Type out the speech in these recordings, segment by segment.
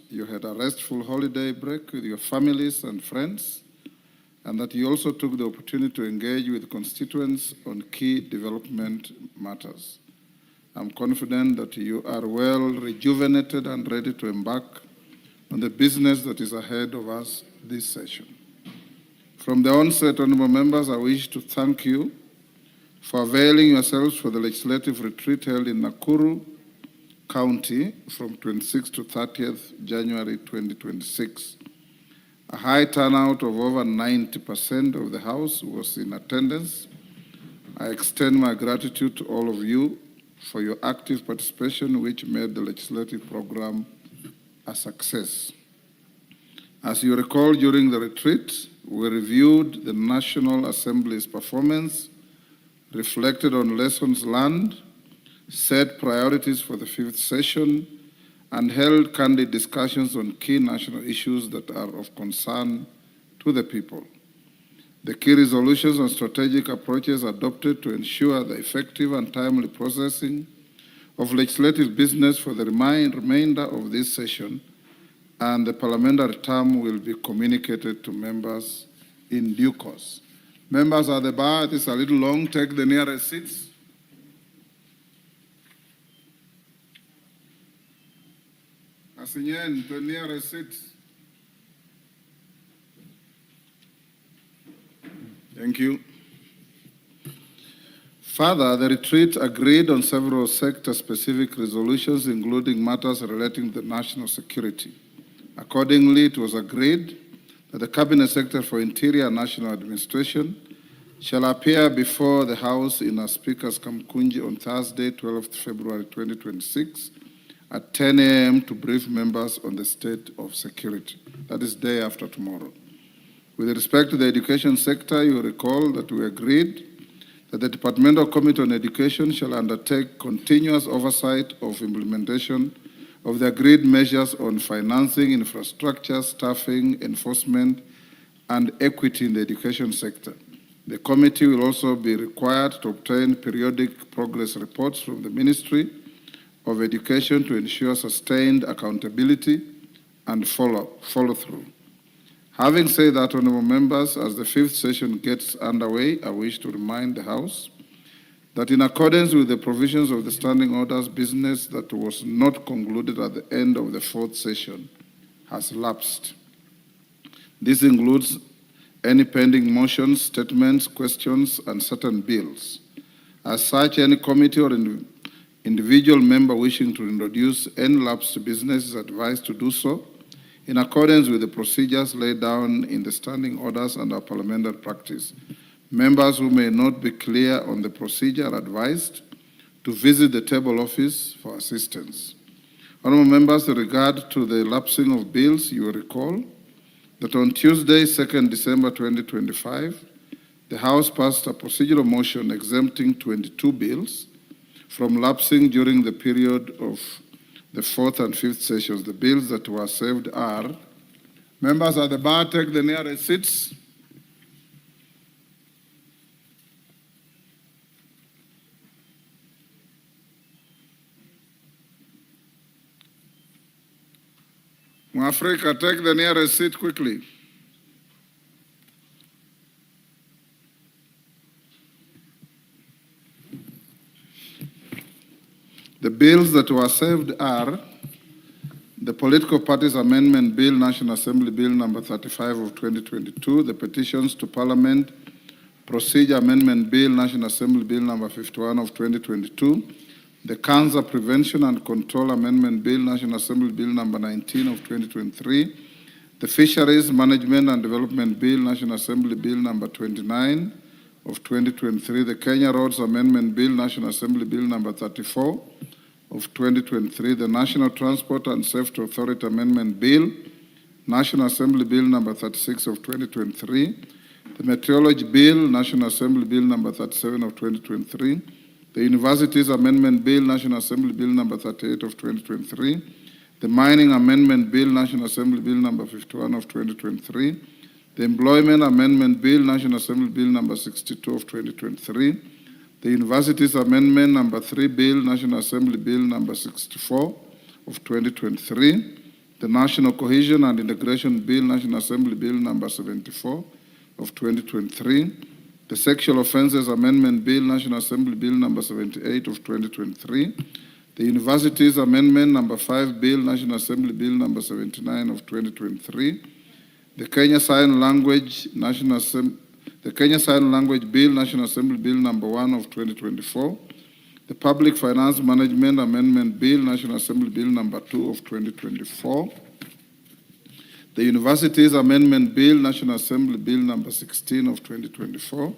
you had a restful holiday break with your families and friends, and that you also took the opportunity to engage with constituents on key development matters. I'm confident that you are well rejuvenated and ready to embark on the business that is ahead of us this session. From the onset, honorable members, I wish to thank you for availing yourselves for the legislative retreat held in Nakuru County from 26th to 30th January 2026. A high turnout of over 90% of the House was in attendance. I extend my gratitude to all of you for your active participation, which made the legislative program a success. As you recall, during the retreat, we reviewed the National Assembly's performance, reflected on lessons learned, set priorities for the fifth session, and held candid discussions on key national issues that are of concern to the people. The key resolutions and strategic approaches adopted to ensure the effective and timely processing of legislative business for the remainder of this session and the parliamentary term will be communicated to members in due course. Members at the bar, it is a little long, take the nearest seats. Asinyen, the nearest seats. Thank you. Further, the retreat agreed on several sector-specific resolutions, including matters relating to national security. Accordingly, it was agreed that the Cabinet Secretary for Interior and National Administration shall appear before the House in a Speaker's Kamkunji on Thursday, 12th February 2026, at 10 a.m. to brief members on the state of security. That is day after tomorrow. With respect to the education sector, you recall that we agreed that the Departmental Committee on Education shall undertake continuous oversight of implementation of the agreed measures on financing, infrastructure, staffing, enforcement, and equity in the education sector. The committee will also be required to obtain periodic progress reports from the Ministry of Education to ensure sustained accountability and follow-through. Having said that, honorable members, as the fifth session gets underway, I wish to remind the House that in accordance with the provisions of the standing orders, business that was not concluded at the end of the fourth session has lapsed. This includes any pending motions, statements, questions, and certain bills. As such, any committee or individual member wishing to introduce any lapsed business is advised to do so in accordance with the procedures laid down in the standing orders and our parliamentary practice. Members who may not be clear on the procedure are advised to visit the table office for assistance. Honourable members, in regard to the lapsing of bills, you will recall that on Tuesday, 2nd December 2025, the House passed a procedural motion exempting 22 bills from lapsing during the period of the fourth and fifth sessions. The bills that were saved are, members at the bar, take the nearest seats. Africa, take the nearest seat quickly. The bills that were saved are the Political Parties Amendment Bill, National Assembly Bill number 35 of 2022, the Petitions to Parliament Procedure Amendment Bill, National Assembly Bill number 51 of 2022, the Cancer Prevention and Control Amendment Bill, National Assembly Bill number 19 of 2023, the Fisheries Management and Development Bill, National Assembly Bill number 29 of 2023, the Kenya Roads Amendment Bill, National Assembly Bill number 34 of 2023, the National Transport and Safety Authority Amendment Bill, National Assembly Bill number 36 of 2023, the Meteorology Bill, National Assembly Bill number 37 of 2023, the Universities Amendment Bill, National Assembly Bill number 38 of 2023, the Mining Amendment Bill, National Assembly Bill number 51 of 2023, the Employment Amendment Bill, National Assembly Bill number 62 of 2023, the Universities Amendment number 3 Bill, National Assembly Bill number 64 of 2023, the National Cohesion and Integration Bill, National Assembly Bill number 74 of 2023, the Sexual Offences Amendment Bill, National Assembly Bill number 78 of 2023, the Universities Amendment number 5 Bill, National Assembly Bill number 79 of 2023, the Kenya Sign Language Bill, National Assembly Bill number 1 of 2024, the Public Finance Management Amendment Bill, National Assembly Bill number 2 of 2024, the Universities Amendment Bill, National Assembly Bill number 16 of 2024,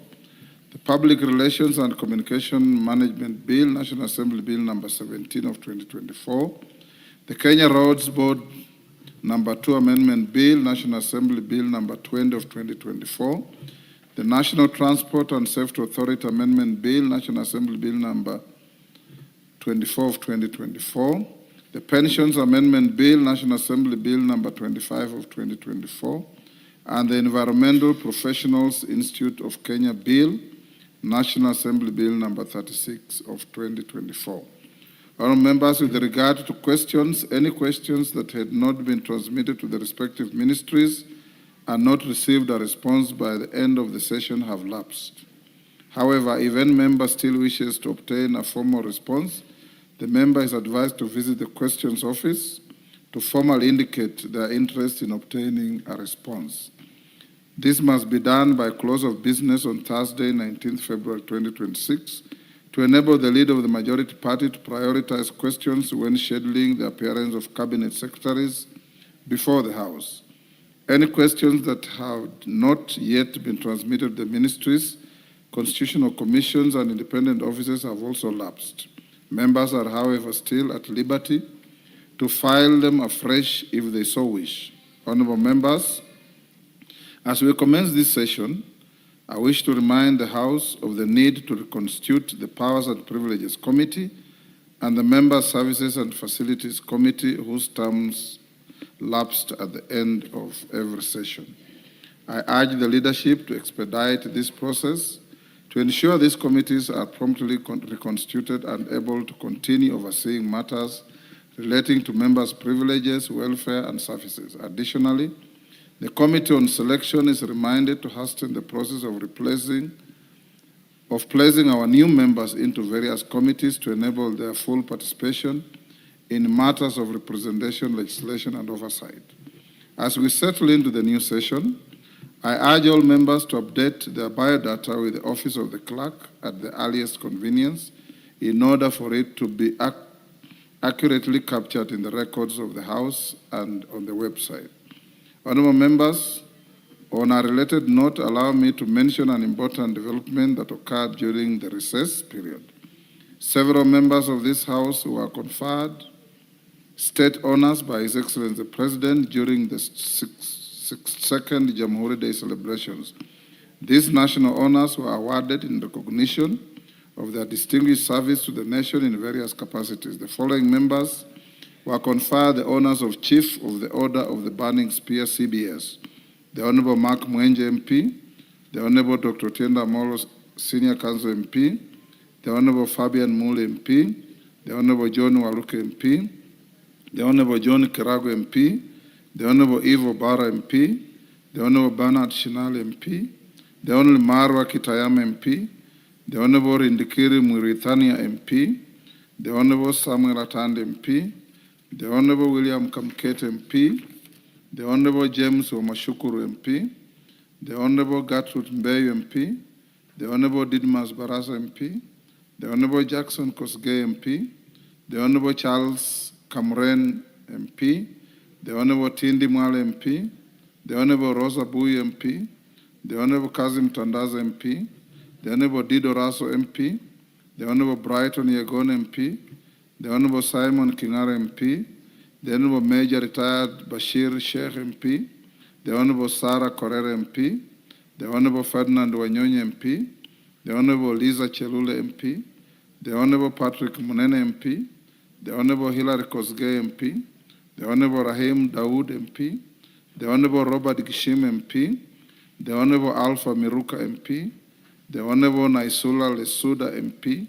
the Public Relations and Communication Management Bill, National Assembly Bill number 17 of 2024, the Kenya Roads Board number 2 Amendment Bill, National Assembly Bill number 20 of 2024, the National Transport and Safety Authority Amendment Bill, National Assembly Bill number 24 of 2024, the Pensions Amendment Bill, National Assembly Bill number 25 of 2024, and the Environmental Professionals Institute of Kenya Bill, National Assembly Bill number 36 of 2024. Honourable members, with regard to questions, any questions that had not been transmitted to the respective ministries and not received a response by the end of the session have lapsed. However, if any member still wishes to obtain a formal response, the member is advised to visit the questions office to formally indicate their interest in obtaining a response. This must be done by close of business on Thursday, 19th February 2026, to enable the leader of the majority party to prioritize questions when scheduling the appearance of cabinet secretaries before the House. Any questions that have not yet been transmitted to the ministries, constitutional commissions, and independent offices have also lapsed. Members are, however, still at liberty to file them afresh if they so wish. Honourable members, as we commence this session, I wish to remind the House of the need to reconstitute the Powers and Privileges Committee and the Member Services and Facilities Committee, whose terms lapsed at the end of every session. I urge the leadership to expedite this process to ensure these committees are promptly reconstituted and able to continue overseeing matters relating to members' privileges, welfare, and services. Additionally, the Committee on Selection is reminded to hasten the process of placing our new members into various committees to enable their full participation in matters of representation, legislation, and oversight. As we settle into the new session, I urge all members to update their biodata with the Office of the Clerk at the earliest convenience in order for it to be accurately captured in the records of the House and on the website. Honourable members, on a related note, allow me to mention an important development that occurred during the recess period. Several members of this House were conferred state honours by His Excellency the President during the second Jamhuri Day celebrations. These national honours were awarded in recognition of their distinguished service to the nation in various capacities. The following members were conferred the honours of Chief of the Order of the Burning Spear, CBS: the Honourable Mark Mwenje MP, the Honourable Dr. Tienda Molo, Senior Council MP, the Honourable Fabian Mule MP, the Honourable John Waluke MP, the Honourable John Kirago MP, the Honourable Ivo Bara MP, the Honourable Bernard Shinal MP, the Honourable Marwa Kitayama MP, the Honourable Indikiri Mwirithania MP, the Honourable Samuel Atande MP, the Honourable William Kamkete MP, the Honourable James Omashukuru MP, the Honourable Gertrude Mbeyu MP, the Honourable Didmas Barasa MP, the Honourable Jackson Kosgei MP, the Honourable Charles Kamren MP, the Honourable Tindi Mwale MP, the Honourable Rosa Bui MP, the Honourable Kazim Tandaza MP, the Honourable Dido Raso MP, the Honourable Brighton Yegon MP, the Honourable Simon Kingara MP, the Honourable Major Retired Bashir Sheikh MP, the Honourable Sarah Korere MP, the Honourable Ferdinand Wanyonyi MP, the Honourable Lisa Chelule MP, the Honourable Patrick Munene MP, the Honourable Hilary Kosgei MP, the Honourable Rahim Dawood MP, the Honourable Robert Gishim MP, the Honourable Alpha Miruka MP, the Honourable Naisula Lesuda MP,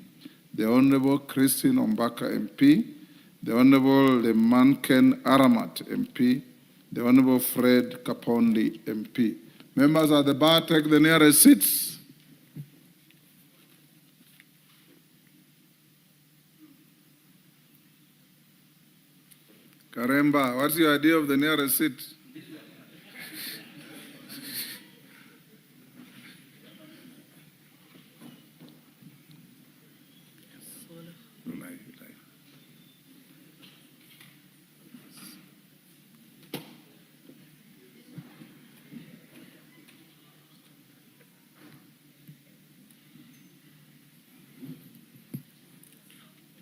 the Honourable Christine Ombaka MP, the Honorable Lemanken Aramat, MP, the Honorable Fred Kapondi, MP. Members at the bar, take the nearest seats. Karemba, what's your idea of the nearest seat?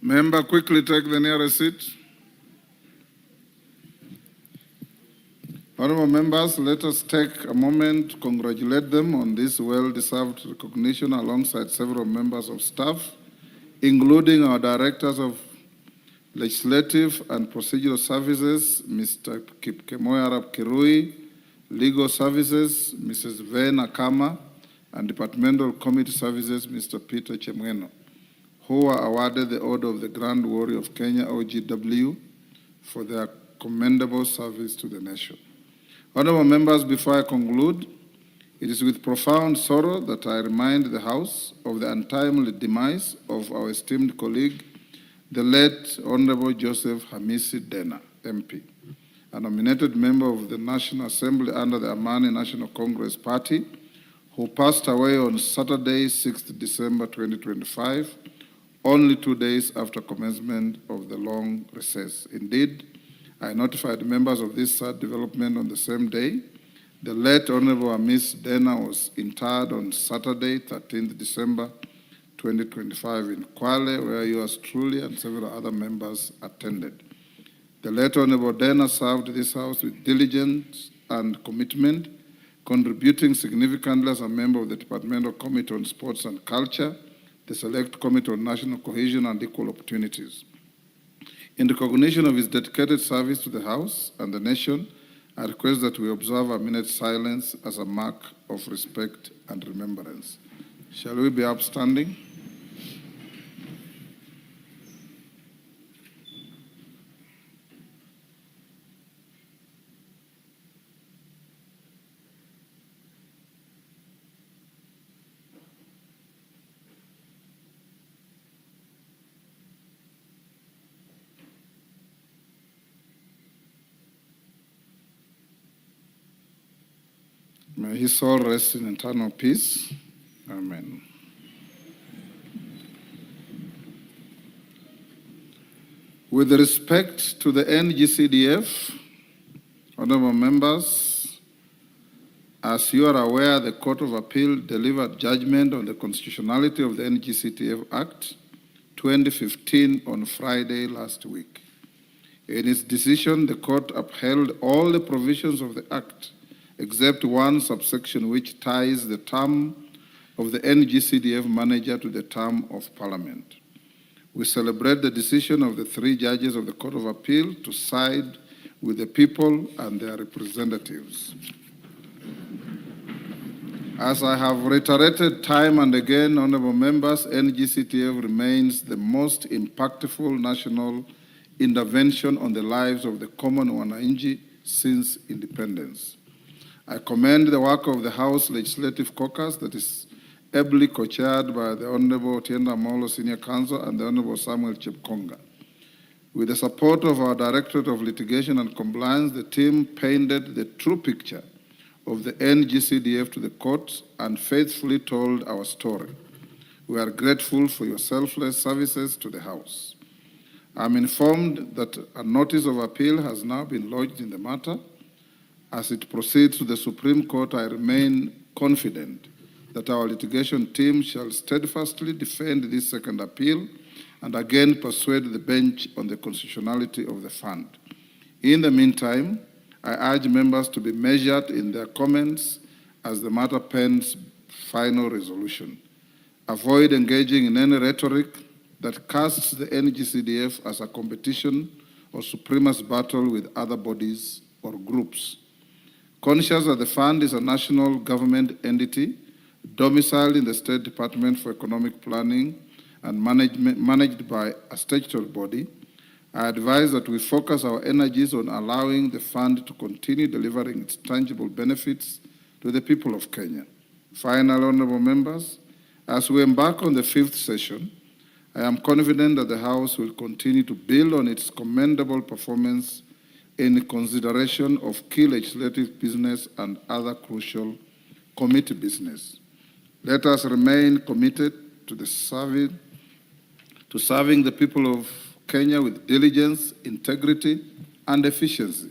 Member, quickly take the nearest seat. Honorable members, let us take a moment to congratulate them on this well-deserved recognition alongside several members of staff, including our directors of Legislative and Procedural Services, Mr. Kipkemoy Arap Kirui, Legal Services, Mrs. Vena Kama, and Departmental Committee Services, Mr. Peter Chemweno, who were awarded the Order of the Grand Warrior of Kenya, OGW, for their commendable service to the nation. Honorable members, before I conclude, it is with profound sorrow that I remind the House of the untimely demise of our esteemed colleague, the late Honorable Joseph Hamisi Dena, MP, a nominated member of the National Assembly under the Amani National Congress Party, who passed away on Saturday, 6th December 2025, only 2 days after commencement of the long recess. Indeed, I notified members of this sad development on the same day. The late Honorable Amis Dena was interred on Saturday, 13th December 2025 in Kwale, where yours truly and several other members attended. The late Honorable Dena served this House with diligence and commitment, contributing significantly as a member of the Departmental Committee on Sports and Culture, the Select Committee on National Cohesion and Equal Opportunities. In recognition of his dedicated service to the House and the nation, I request that we observe a minute's silence as a mark of respect and remembrance. Shall we be upstanding? May his soul rest in eternal peace. Amen. With respect to the NGCDF, honorable members, as you are aware, the Court of Appeal delivered judgment on the constitutionality of the NGCDF Act 2015 on Friday last week. In its decision, the court upheld all the provisions of the Act except one subsection which ties the term of the NGCDF manager to the term of Parliament. We celebrate the decision of the 3 judges of the Court of Appeal to side with the people and their representatives. As I have reiterated time and again, honorable members, NGCDF remains the most impactful national intervention on the lives of the common wananchi since independence. I commend the work of the House Legislative Caucus that is ably co-chaired by the Honorable Otienda Amolo Senior Counsel and the Honorable Samuel Chepkonga. With the support of our Directorate of Litigation and Compliance, the team painted the true picture of the NGCDF to the court and faithfully told our story. We are grateful for your selfless services to the House. I'm informed that a notice of appeal has now been lodged in the matter. As it proceeds to the Supreme Court, I remain confident that our litigation team shall steadfastly defend this second appeal and again persuade the bench on the constitutionality of the fund. In the meantime, I urge members to be measured in their comments as the matter pens final resolution. Avoid engaging in any rhetoric that casts the NGCDF as a competition or supremacist battle with other bodies or groups. Conscious that the fund is a national government entity domiciled in the State Department for Economic Planning and managed by a statutory body, I advise that we focus our energies on allowing the fund to continue delivering its tangible benefits to the people of Kenya. Finally, honorable members, as we embark on the 5th session, I am confident that the House will continue to build on its commendable performance in consideration of key legislative business and other crucial committee business. Let us remain committed to serving the people of Kenya with diligence, integrity, and efficiency.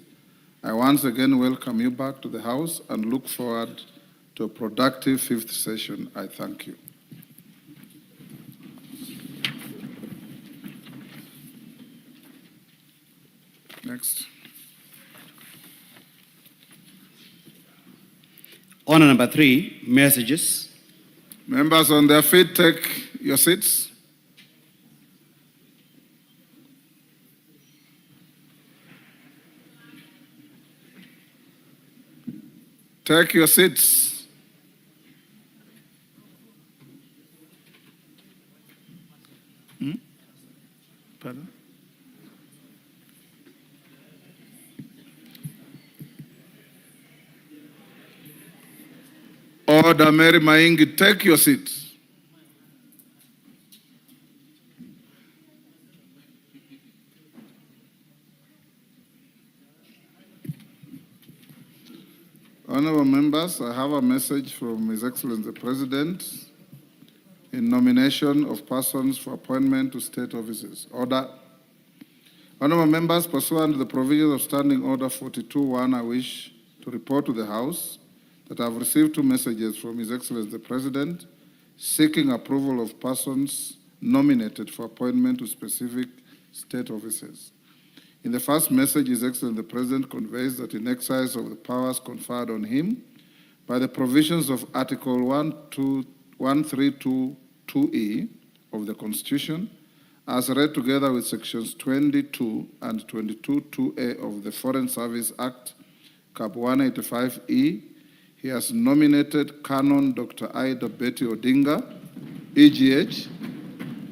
I once again welcome you back to the House and look forward to a productive 5th session. I thank you. Next. Order number 3, messages. Members on their feet, take your seats. Take your seats. Pardon? Order, Mary Maingi, take your seats. Honorable members, I have a message from His Excellency the President in nomination of persons for appointment to state offices. Order. Honorable members, pursuant to the provisions of Standing Order 42.1, I wish to report to the House that I have received 2 messages from His Excellency the President seeking approval of persons nominated for appointment to specific state offices. In the first message, His Excellency the President conveys that in exercise of the powers conferred on him by the provisions of Article 1322E of the Constitution, as read together with Sections 22 and 22(2)A of the Foreign Service Act, Cap 185E, he has nominated Canon Dr. Ida Betty Odinga, EGH,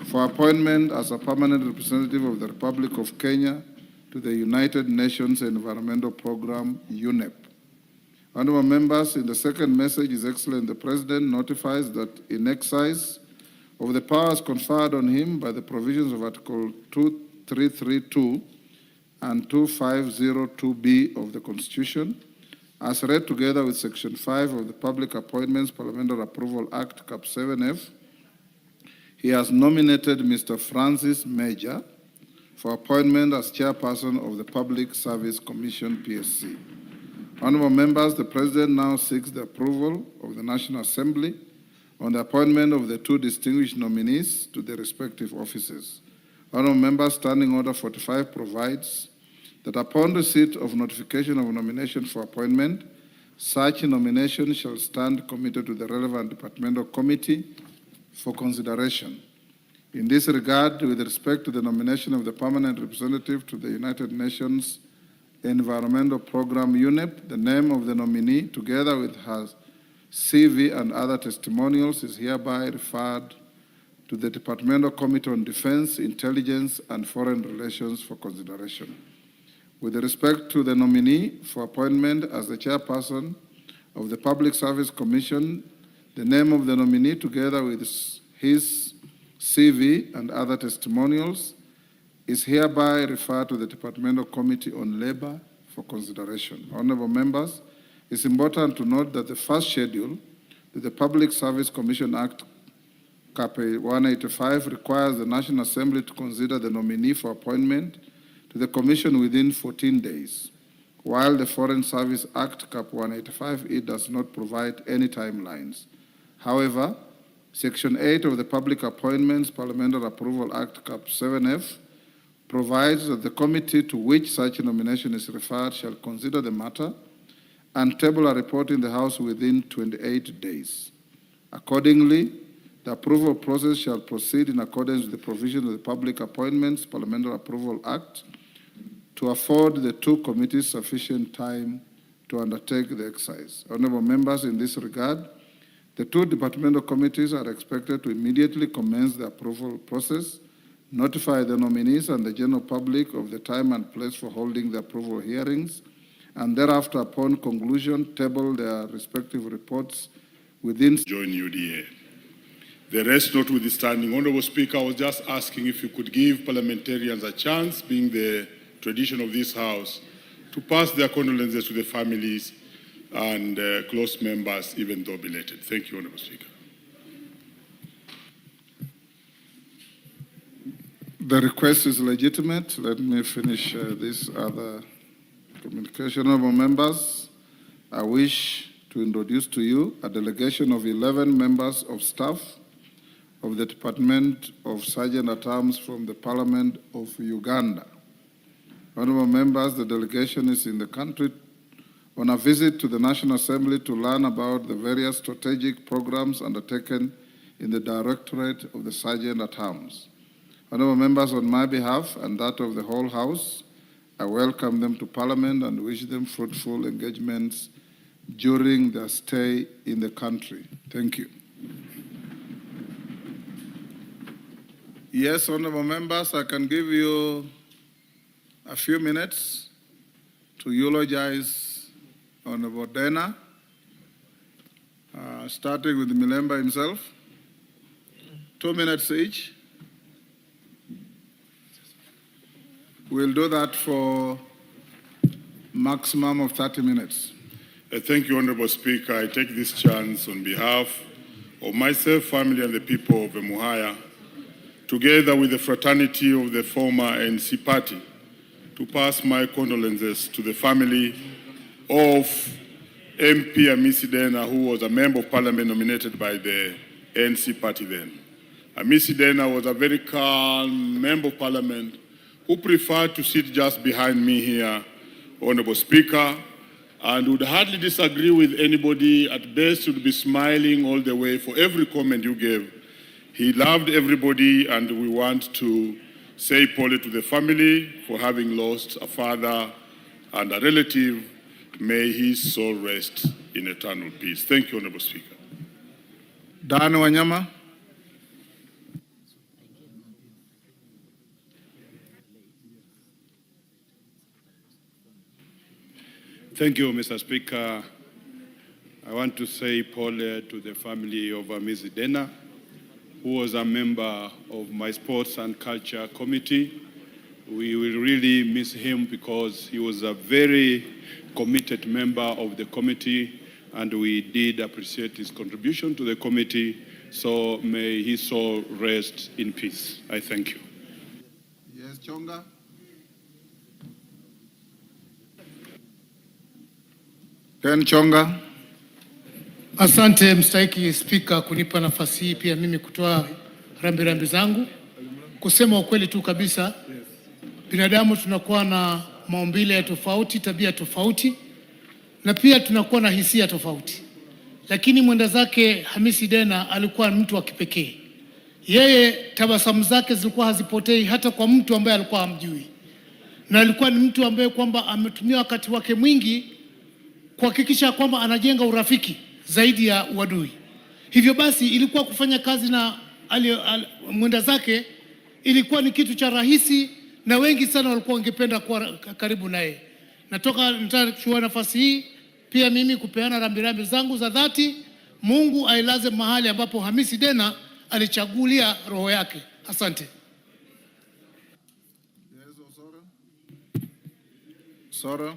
for appointment as a permanent representative of the Republic of Kenya to the United Nations Environmental Program, UNEP. Honorable members, in the second message, His Excellency the President notifies that in exercise of the powers conferred on him by the provisions of Article 2332 and 2502B of the Constitution, as read together with Section 5 of the Public Appointments Parliamentary Approval Act, Cap 7F, he has nominated Mr. Francis Major for appointment as chairperson of the Public Service Commission, PSC. Honorable members, the President now seeks the approval of the National Assembly on the appointment of the 2 distinguished nominees to their respective offices. Honorable members, Standing Order 45 provides that upon receipt of notification of nomination for appointment, such nomination shall stand committed to the relevant departmental committee for consideration. In this regard, with respect to the nomination of the permanent representative to the United Nations Environmental Program, UNEP, the name of the nominee, together with her CV and other testimonials, is hereby referred to the Departmental Committee on Defense, Intelligence, and Foreign Relations for consideration. With respect to the nominee for appointment as the chairperson of the Public Service Commission, the name of the nominee, together with his CV and other testimonials, is hereby referred to the Departmental Committee on Labor for consideration. Honorable members, it's important to note that the first schedule to the Public Service Commission Act, Cap 185, requires the National Assembly to consider the nominee for appointment to the Commission within 14 days, while the Foreign Service Act, Cap 185E, does not provide any timelines. However, Section 8 of the Public Appointments Parliamentary Approval Act, Cap 7F, provides that the committee to which such nomination is referred shall consider the matter and table a report in the House within 28 days. Accordingly, the approval process shall proceed in accordance with the provisions of the Public Appointments Parliamentary Approval Act to afford the 2 committees sufficient time to undertake the exercise. Honorable members, in this regard, the 2 departmental committees are expected to immediately commence the approval process, notify the nominees and the general public of the time and place for holding the approval hearings, and thereafter, upon conclusion, table their respective reports within. Join UDA. The rest notwithstanding, Honorable Speaker, I was just asking if you could give parliamentarians a chance, being the tradition of this House, to pass their condolences to the families and close members, even though belated. Thank you, Honorable Speaker. The request is legitimate. Let me finish this other communication. Honorable members, I wish to introduce to you a delegation of 11 members of staff of the Department of Sergeant-at-Arms from the Parliament of Uganda. Honorable members, the delegation is in the country on a visit to the National Assembly to learn about the various strategic programs undertaken in the Directorate of the Sergeant-at-Arms. Honorable members, on my behalf and that of the whole House, I welcome them to Parliament and wish them fruitful engagements during their stay in the country. Thank you. Yes, honorable members, I can give you a few minutes to eulogize Honorable Dena, starting with Milemba himself. 2 minutes each. We'll do that for maximum of 30 minutes. Thank you, Honorable Speaker. I take this chance on behalf of myself, family, and the people of Emuhaya, together with the fraternity of the former ANC party, to pass my condolences to the family of MP Amisi Dena, who was a member of parliament nominated by the ANC party then. Amisi Dena was a very calm member of parliament who preferred to sit just behind me here, Honorable Speaker, and would hardly disagree with anybody. At best, would be smiling all the way for every comment you gave. He loved everybody, and we want to say poorly to the family for having lost a father and a relative. May his soul rest in eternal peace. Thank you, Honorable Speaker. Dan Wanyama. Thank you, Mr. Speaker. I want to say poorly to the family of Amisi Dena, who was a member of my Sports and Culture Committee. We will really miss him because he was a very committed member of the committee, and we did appreciate his contribution to the committee. So may his soul rest in peace. I thank you. Yes, Chonga. Ken Chonga. Asante mstahiki Spika kunipa nafasi hii pia mimi kutoa rambirambi zangu. Kusema ukweli tu kabisa, binadamu tunakuwa na maumbile tofauti, tabia tofauti, na pia tunakuwa na hisia tofauti. Lakini mwenda zake Amisi Dena alikuwa mtu wa kipekee. Yeye tabasamu zake zilikuwa hazipotei hata kwa mtu ambaye alikuwa hamjui. Na alikuwa ni mtu ambaye kwamba ametumia wakati wake mwingi kuhakikisha kwamba anajenga urafiki zaidi ya uadui. Hivyo basi ilikuwa kufanya kazi na mwenda zake ilikuwa ni kitu cha rahisi, na wengi sana walikuwa wangependa kuwa karibu naye. Nataka kuchukua nafasi hii pia mimi kupeana rambirambi zangu za dhati. Mungu ailaze mahali ambapo Amisi Dena alichagulia roho yake. Asante. Sora.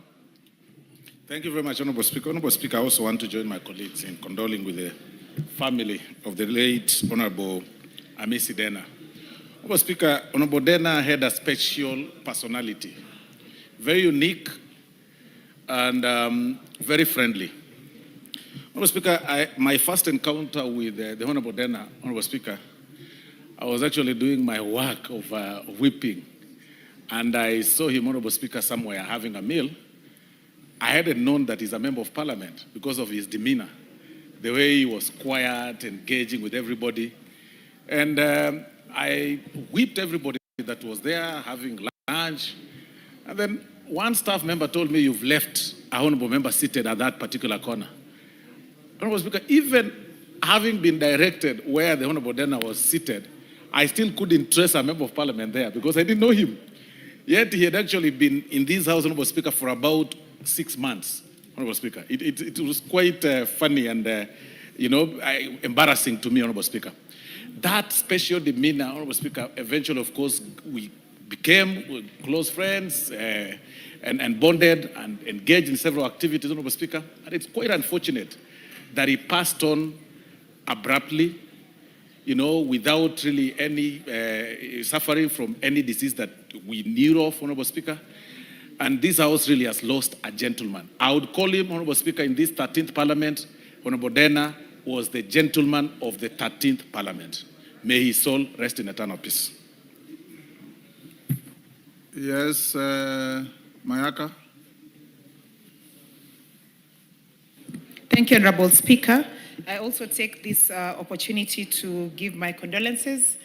Thank you very much, Honorable Speaker. Honorable Speaker, I also want to join my colleagues in condoling with the family of the late Honorable Amisi Dena. Honorable Speaker, Honorable Dena had a special personality, very unique and very friendly. Honorable Speaker, my first encounter with the Honorable Dena, Honorable Speaker, I was actually doing my work of whipping, and I saw him, Honorable Speaker, somewhere having a meal. I hadn't known that he's a member of parliament because of his demeanor, the way he was quiet, engaging with everybody. And I whipped everybody that was there having lunch. And then one staff member told me, you've left a honorable member seated at that particular corner. Honorable Speaker, even having been directed where the Honorable Dena was seated, I still couldn't trace a member of parliament there because I didn't know him. Yet he had actually been in this House, Honorable Speaker, for about 6 months, Honorable Speaker. It was quite funny and, embarrassing to me, Honorable Speaker. That special demeanor, Honorable Speaker, eventually, of course, we became close friends and bonded and engaged in several activities, Honorable Speaker. And it's quite unfortunate that he passed on abruptly, without really any suffering from any disease that we knew of, Honorable Speaker. And this House really has lost a gentleman. I would call him, Honorable Speaker, in this 13th Parliament, Honorable Dena was the gentleman of the 13th Parliament. May his soul rest in eternal peace. Yes, Mayaka. Thank you, Honorable Speaker. I also take this opportunity to give my condolences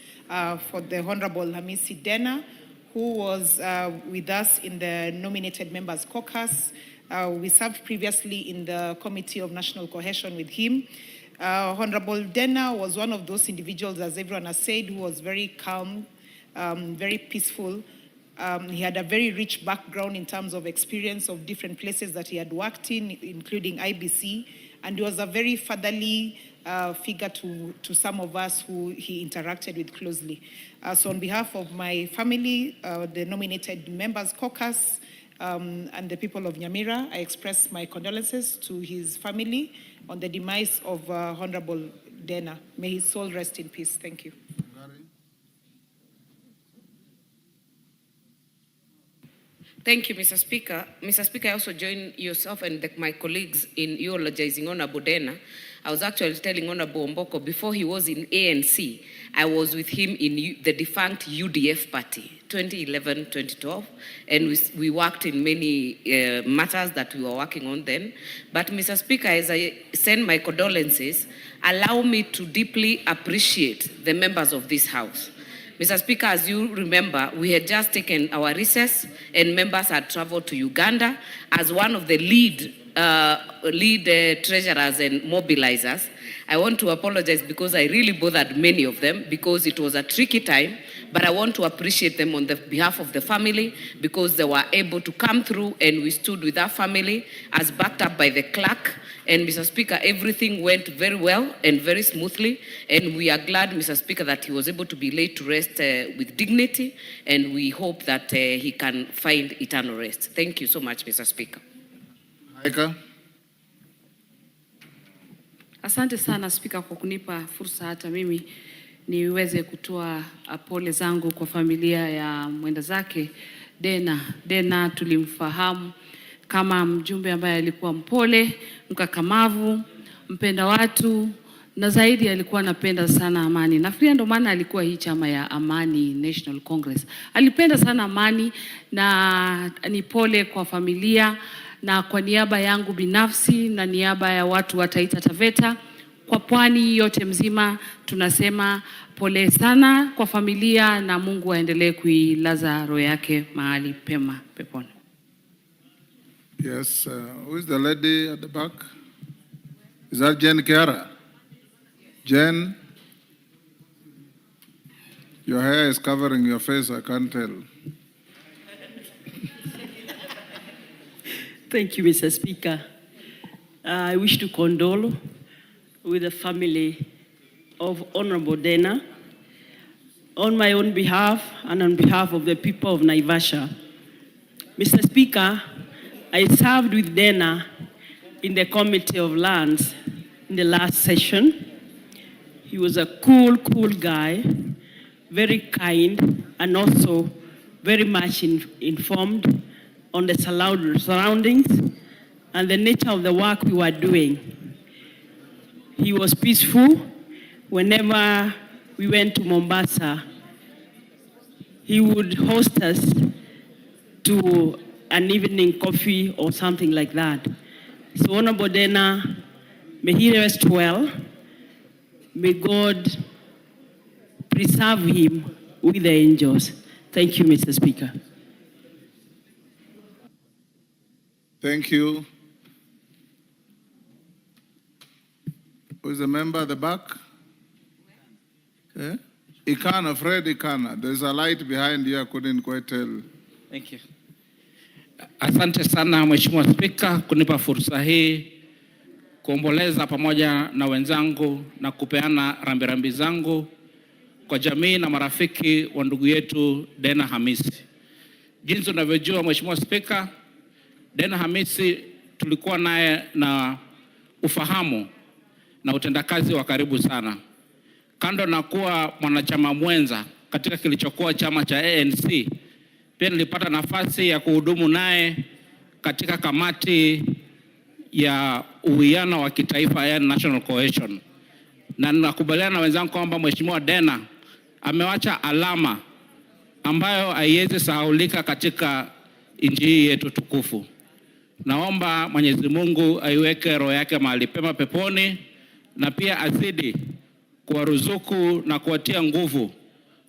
for the Honorable Hamisi Dena, who was with us in the nominated members caucus. We served previously in the Committee of National Cohesion with him. Honorable Dena was one of those individuals, as everyone has said, who was very calm, very peaceful. He had a very rich background in terms of experience of different places that he had worked in, including IBC, and he was a very fatherly figure to some of us who he interacted with closely. So on behalf of my family, the nominated members caucus, and the people of Nyamira, I express my condolences to his family on the demise of Honorable Dena. May his soul rest in peace. Thank you. Thank you, Mr. Speaker. Mr. Speaker, I also join yourself and my colleagues in eulogizing Honorable Dena. I was actually telling Honorable Mboko, before he was in ANC, I was with him in the defunct UDF party, 2011-2012, and we worked in many matters that we were working on then. But Mr. Speaker, as I send my condolences, allow me to deeply appreciate the members of this House. Mr. Speaker, as you remember, we had just taken our recess and members had traveled to Uganda as one of the lead treasurers and mobilizers. I want to apologize because I really bothered many of them because it was a tricky time, but I want to appreciate them on the behalf of the family because they were able to come through and we stood with our family as backed up by the clerk. And Mr. Speaker, everything went very well and very smoothly. And we are glad, Mr. Speaker, that he was able to be laid to rest with dignity. And we hope that he can find eternal rest. Thank you so much, Mr. Speaker. Aika. Asante sana Spika kwa kunipa fursa hata mimi niweze kutoa pole zangu kwa familia ya mwenda zake Dena. Dena tulimfahamu kama mjumbe ambaye alikuwa mpole, mkakamavu, mpenda watu na zaidi alikuwa anapenda sana amani. Nafikiri ndio maana alikuwa hii chama ya Amani National Congress. Alipenda sana amani na ni pole kwa familia. Na kwa niaba yangu binafsi na niaba ya watu wa Taita Taveta, kwa pwani yote mzima tunasema pole sana kwa familia na Mungu aendelee kuilaza roho yake mahali pema peponi. Yes, who is the lady at the back? Is that Jen Kiara? Jen? Your hair is covering your face, I can't tell. Thank you, Mr. Speaker. I wish to condole with the family of Honorable Dena on my own behalf and on behalf of the people of Naivasha. Mr. Speaker, I served with Dena in the Committee of Lands in the last session. He was a cool guy, very kind, and also very much informed on the surroundings and the nature of the work we were doing. He was peaceful. Whenever we went to Mombasa, he would host us to an evening coffee or something like that. So Honorable Dena, may he rest well. May God preserve him with the angels. Thank you, Mr. Speaker. Thank you. Who is the member at the back? Yeah? Ikana, Fred Ikana. There's a light behind you, I couldn't quite tell. Thank you. Asante sana Mheshimiwa Spika kunipa fursa hii kuomboleza pamoja na wenzangu na kupeana rambirambi zangu kwa jamii na marafiki wa ndugu yetu Dena Hamisi. Jinsi unavyojua Mheshimiwa Spika, Dena Hamisi tulikuwa naye na ufahamu na utendakazi wa karibu sana. Kando na kuwa mwanachama mwenza katika kilichokuwa chama cha ANC, pia nilipata nafasi ya kuhudumu naye katika kamati ya uwiano wa kitaifa ya National Cohesion. Na ninakubaliana na wenzangu kwamba Mheshimiwa Dena amewacha alama ambayo haiwezi sahaulika katika nchi hii yetu tukufu. Naomba Mwenyezi Mungu aiweke roho yake mahali pema peponi, na pia azidi kuwaruzuku na kuwatia nguvu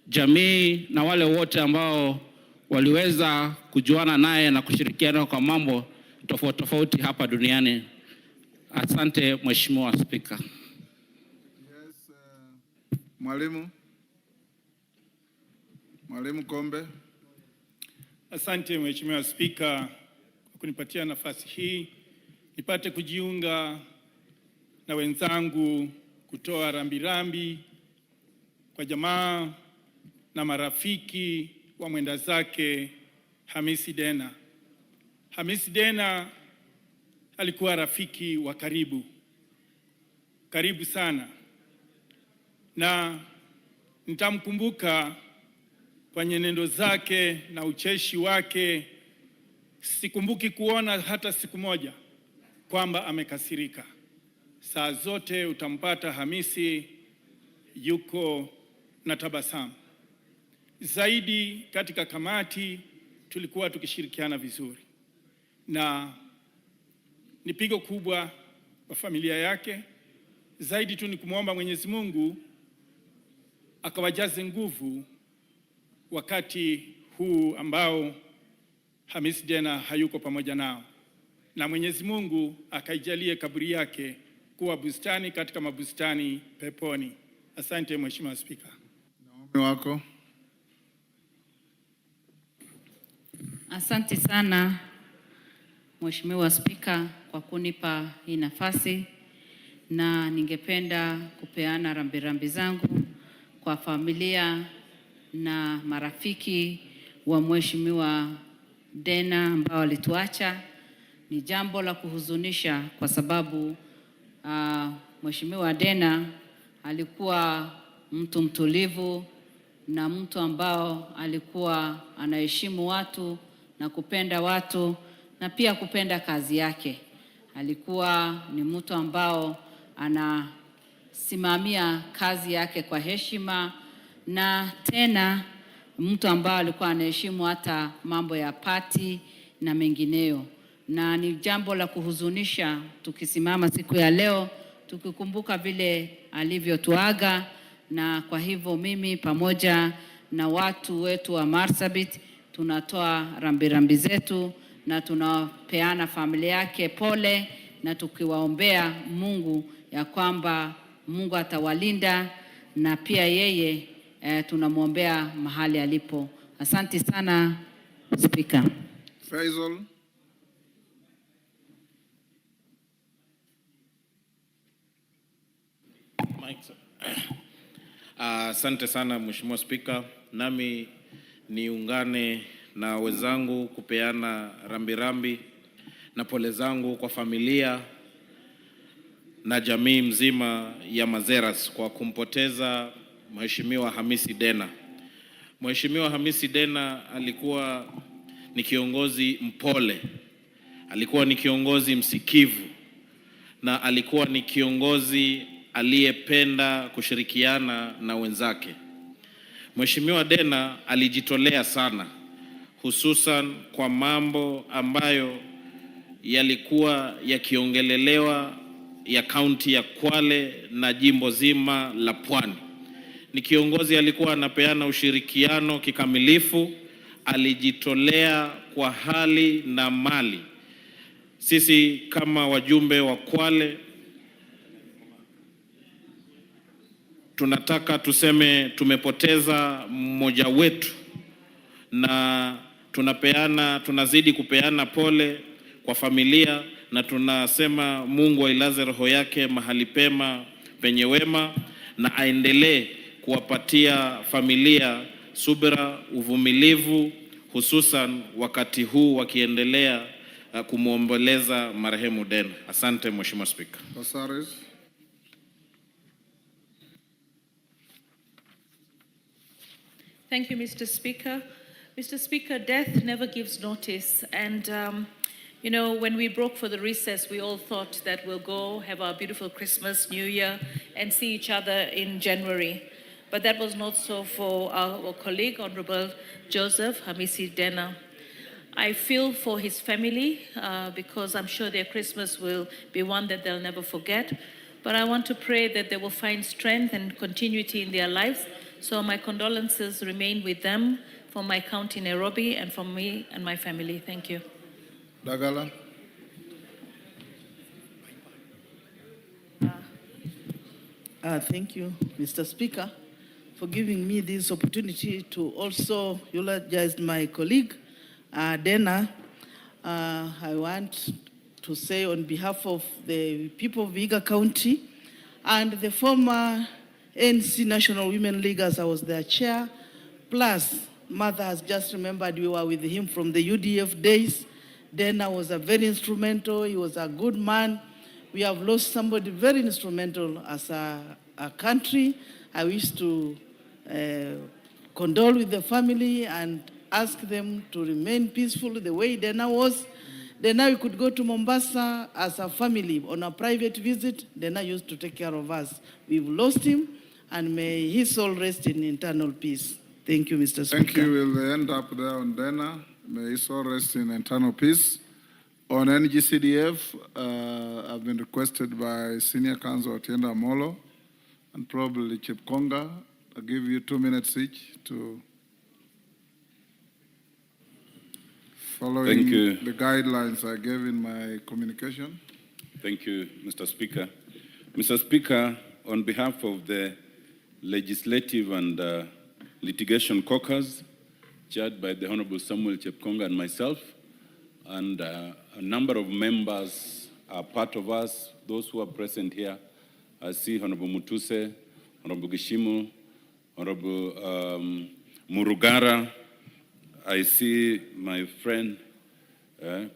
jamii na wale wote ambao waliweza kujuana naye na kushirikiana kwa mambo tofauti tofauti hapa duniani. Asante Mheshimiwa Spika. Yes, Mwalimu Kombe. Asante Mheshimiwa Spika kwa kunipatia nafasi hii nipate kujiunga na wenzangu kutoa rambirambi kwa jamaa na marafiki wa mwenda zake Hamisi Dena. Hamisi Dena alikuwa rafiki wa karibu sana, na nitamkumbuka kwa nyenendo zake na ucheshi wake. Sikumbuki kuona hata siku moja kwamba amekasirika. Saa zote utampata Hamisi yuko na tabasamu. Zaidi katika kamati tulikuwa tukishirikiana vizuri, na ni pigo kubwa kwa familia yake. Zaidi tu ni kumwomba Mwenyezi Mungu akawajaze nguvu wakati huu ambao Hamisi Dena hayuko pamoja nao, na Mwenyezi Mungu akaijalie kaburi yake kuwa bustani katika mabustani peponi. Asante Mheshimiwa Spika. Naomba wako. Asante sana Mheshimiwa Spika kwa kunipa hii nafasi, na ningependa kupeana rambirambi zangu kwa familia na marafiki wa Mheshimiwa Dena ambao walituacha. Ni jambo la kuhuzunisha kwa sababu Mheshimiwa Dena alikuwa mtu mtulivu na mtu ambao alikuwa anaheshimu watu na kupenda watu na pia kupenda kazi yake. Alikuwa ni mtu ambao anasimamia kazi yake kwa heshima, na tena mtu ambao alikuwa anaheshimu hata mambo ya pati na mengineyo. Na ni jambo la kuhuzunisha tukisimama siku ya leo tukikumbuka vile alivyotuaga, na kwa hivyo mimi pamoja na watu wetu wa Marsabit tunatoa rambirambi zetu na tunapeana familia yake pole, na tukiwaombea Mungu ya kwamba Mungu atawalinda, na pia yeye tunamwombea mahali alipo. Asante sana Spika. Faisal. Asante sana Mheshimiwa Spika, nami niungane na wenzangu kupeana rambirambi na pole zangu kwa familia na jamii mzima ya Mazeras kwa kumpoteza Mheshimiwa Hamisi Dena. Mheshimiwa Hamisi Dena alikuwa ni kiongozi mpole, alikuwa ni kiongozi msikivu, na alikuwa ni kiongozi aliyependa kushirikiana na wenzake. Mheshimiwa Dena alijitolea sana, hususan kwa mambo ambayo yalikuwa yakiongelelewa ya kaunti ya Kwale na jimbo zima la Pwani. Ni kiongozi alikuwa anapeana ushirikiano kikamilifu, alijitolea kwa hali na mali. Sisi kama wajumbe wa Kwale tunataka tuseme tumepoteza mmoja wetu, na tunazidi kupeana pole kwa familia, na tunasema Mungu ailaze roho yake mahali pema penye wema, na aendelee kuwapatia familia subira, uvumilivu, hususan wakati huu wakiendelea kumwomboleza marehemu Dena. Asante Mheshimiwa Spika. Thank you, Mr. Speaker. Mr. Speaker, death never gives notice. And, you know, when we broke for the recess, we all thought that we'll go have our beautiful Christmas, New Year, and see each other in January. But that was not so for our colleague, Honorable Joseph Hamisi Dena. I feel for his family because I'm sure their Christmas will be one that they'll never forget. But I want to pray that they will find strength and continuity in their lives. So my condolences remain with them from my county, Nairobi, and from me and my family. Thank you. Dagala. Thank you, Mr. Speaker, for giving me this opportunity to also eulogize my colleague, Dena. I want to say on behalf of the people of Vihiga County and the former ANC National Women League, as I was their chair, plus Mother has just remembered we were with him from the UDF days. Dena was a very instrumental, he was a good man. We have lost somebody very instrumental as a country. I wish to condole with the family and ask them to remain peaceful the way Dena was. Dena, we could go to Mombasa as a family on a private visit. Dena used to take care of us. We've lost him, and may his soul rest in eternal peace. Thank you, Mr. Speaker. Thank you. We'll end up there on Dena. May his soul rest in eternal peace. On NGCDF, I've been requested by Senior Counsel Otienda Molo and probably Chip Konga. I'll give you 2 minutes each to following the guidelines I gave in my communication. Thank you, Mr. Speaker. Mr. Speaker, on behalf of the Legislative and Litigation Caucus, chaired by the Honorable Samuel Chepkonga and myself, and a number of members are part of us, those who are present here. I see Honorable Mutuse, Honorable Gishimu, Honorable Murugara. I see my friend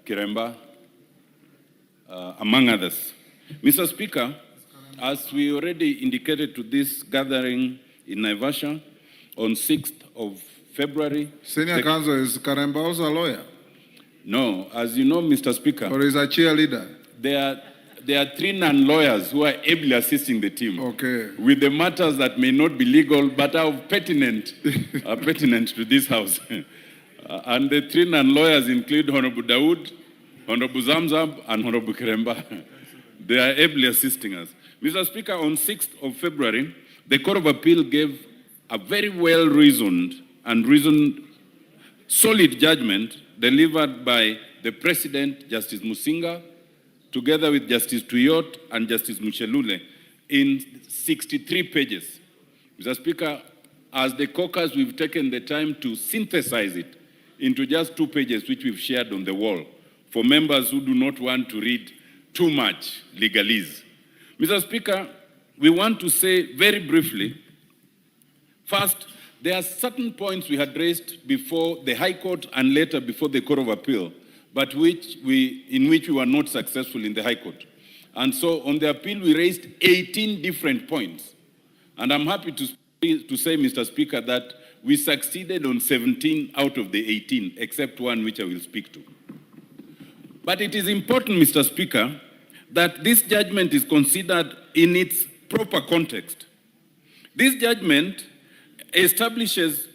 Kiremba, among others. Mr. Speaker, as we already indicated to this gathering in Naivasha on 6th of February. Senior Counsel, is Karemba also a lawyer? No, as you know, Mr. Speaker. Or is a cheerleader? There are 3 non-lawyers who are ably assisting the team. Okay. With the matters that may not be legal, but are pertinent to this House. And the 3 non-lawyers include Honorable Dawood, Honorable Zamzam, and Honorable Kiremba. They are ably assisting us. Mr. Speaker, on 6th of February, the Court of Appeal gave a very well-reasoned and solid judgment delivered by the President, Justice Musinga, together with Justice Tuyot and Justice Muchelule, in 63 pages. Mr. Speaker, as the caucus, we've taken the time to synthesize it into just 2 pages, which we've shared on the wall, for members who do not want to read too much legalese. Mr. Speaker, we want to say very briefly, first, there are certain points we had raised before the High Court and later before the Court of Appeal, but in which we were not successful in the High Court. And so on the appeal, we raised 18 different points. And I'm happy to say, Mr. Speaker, that we succeeded on 17 out of the 18, except one which I will speak to. But it is important, Mr. Speaker, that this judgment is considered in its proper context. This judgment establishes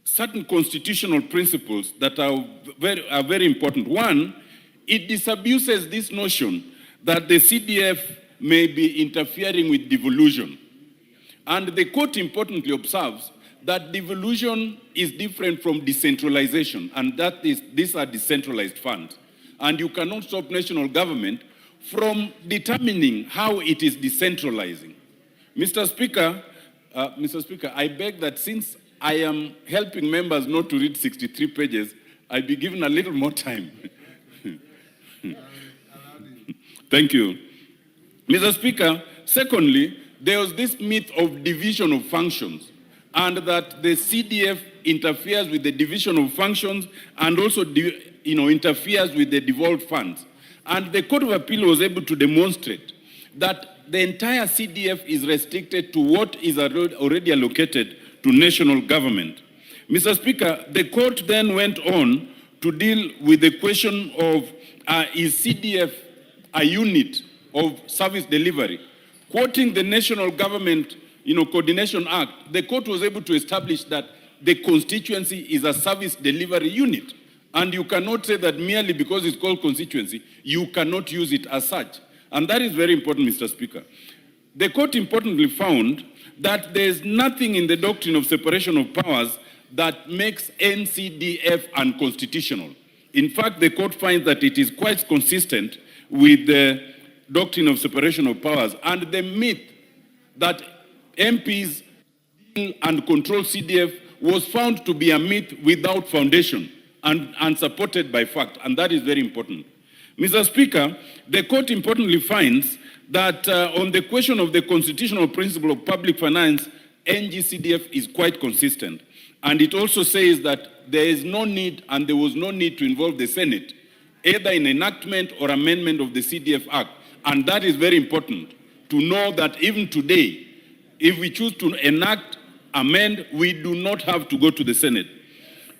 certain constitutional principles that are very important. One, it disabuses this notion that the CDF may be interfering with devolution. And the court importantly observes that devolution is different from decentralization, and that is, these are decentralized funds. And you cannot stop national government from determining how it is decentralizing. Mr. Speaker, Mr. Speaker, I beg that since I am helping members not to read 63 pages, I be given a little more time. Thank you. Mr. Speaker, secondly, there was this myth of division of functions, and that the CDF interferes with the division of functions and also interferes with the devolved funds. And the Court of Appeal was able to demonstrate that the entire CDF is restricted to what is already allocated to national government. Mr. Speaker, the court then went on to deal with the question of is CDF a unit of service delivery? Quoting the National Government Coordination Act, the court was able to establish that the constituency is a service delivery unit. And you cannot say that merely because it's called constituency, you cannot use it as such. And that is very important, Mr. Speaker. The court importantly found that there is nothing in the doctrine of separation of powers that makes NCDF unconstitutional. In fact, the court finds that it is quite consistent with the doctrine of separation of powers, and the myth that MPs deal and control CDF was found to be a myth without foundation and unsupported by fact, and that is very important. Mr. Speaker, the court importantly finds that on the question of the constitutional principle of public finance, NGCDF is quite consistent. And it also says that there is no need and there was no need to involve the Senate, either in enactment or amendment of the CDF Act. And that is very important to know that even today, if we choose to enact, amend, we do not have to go to the Senate.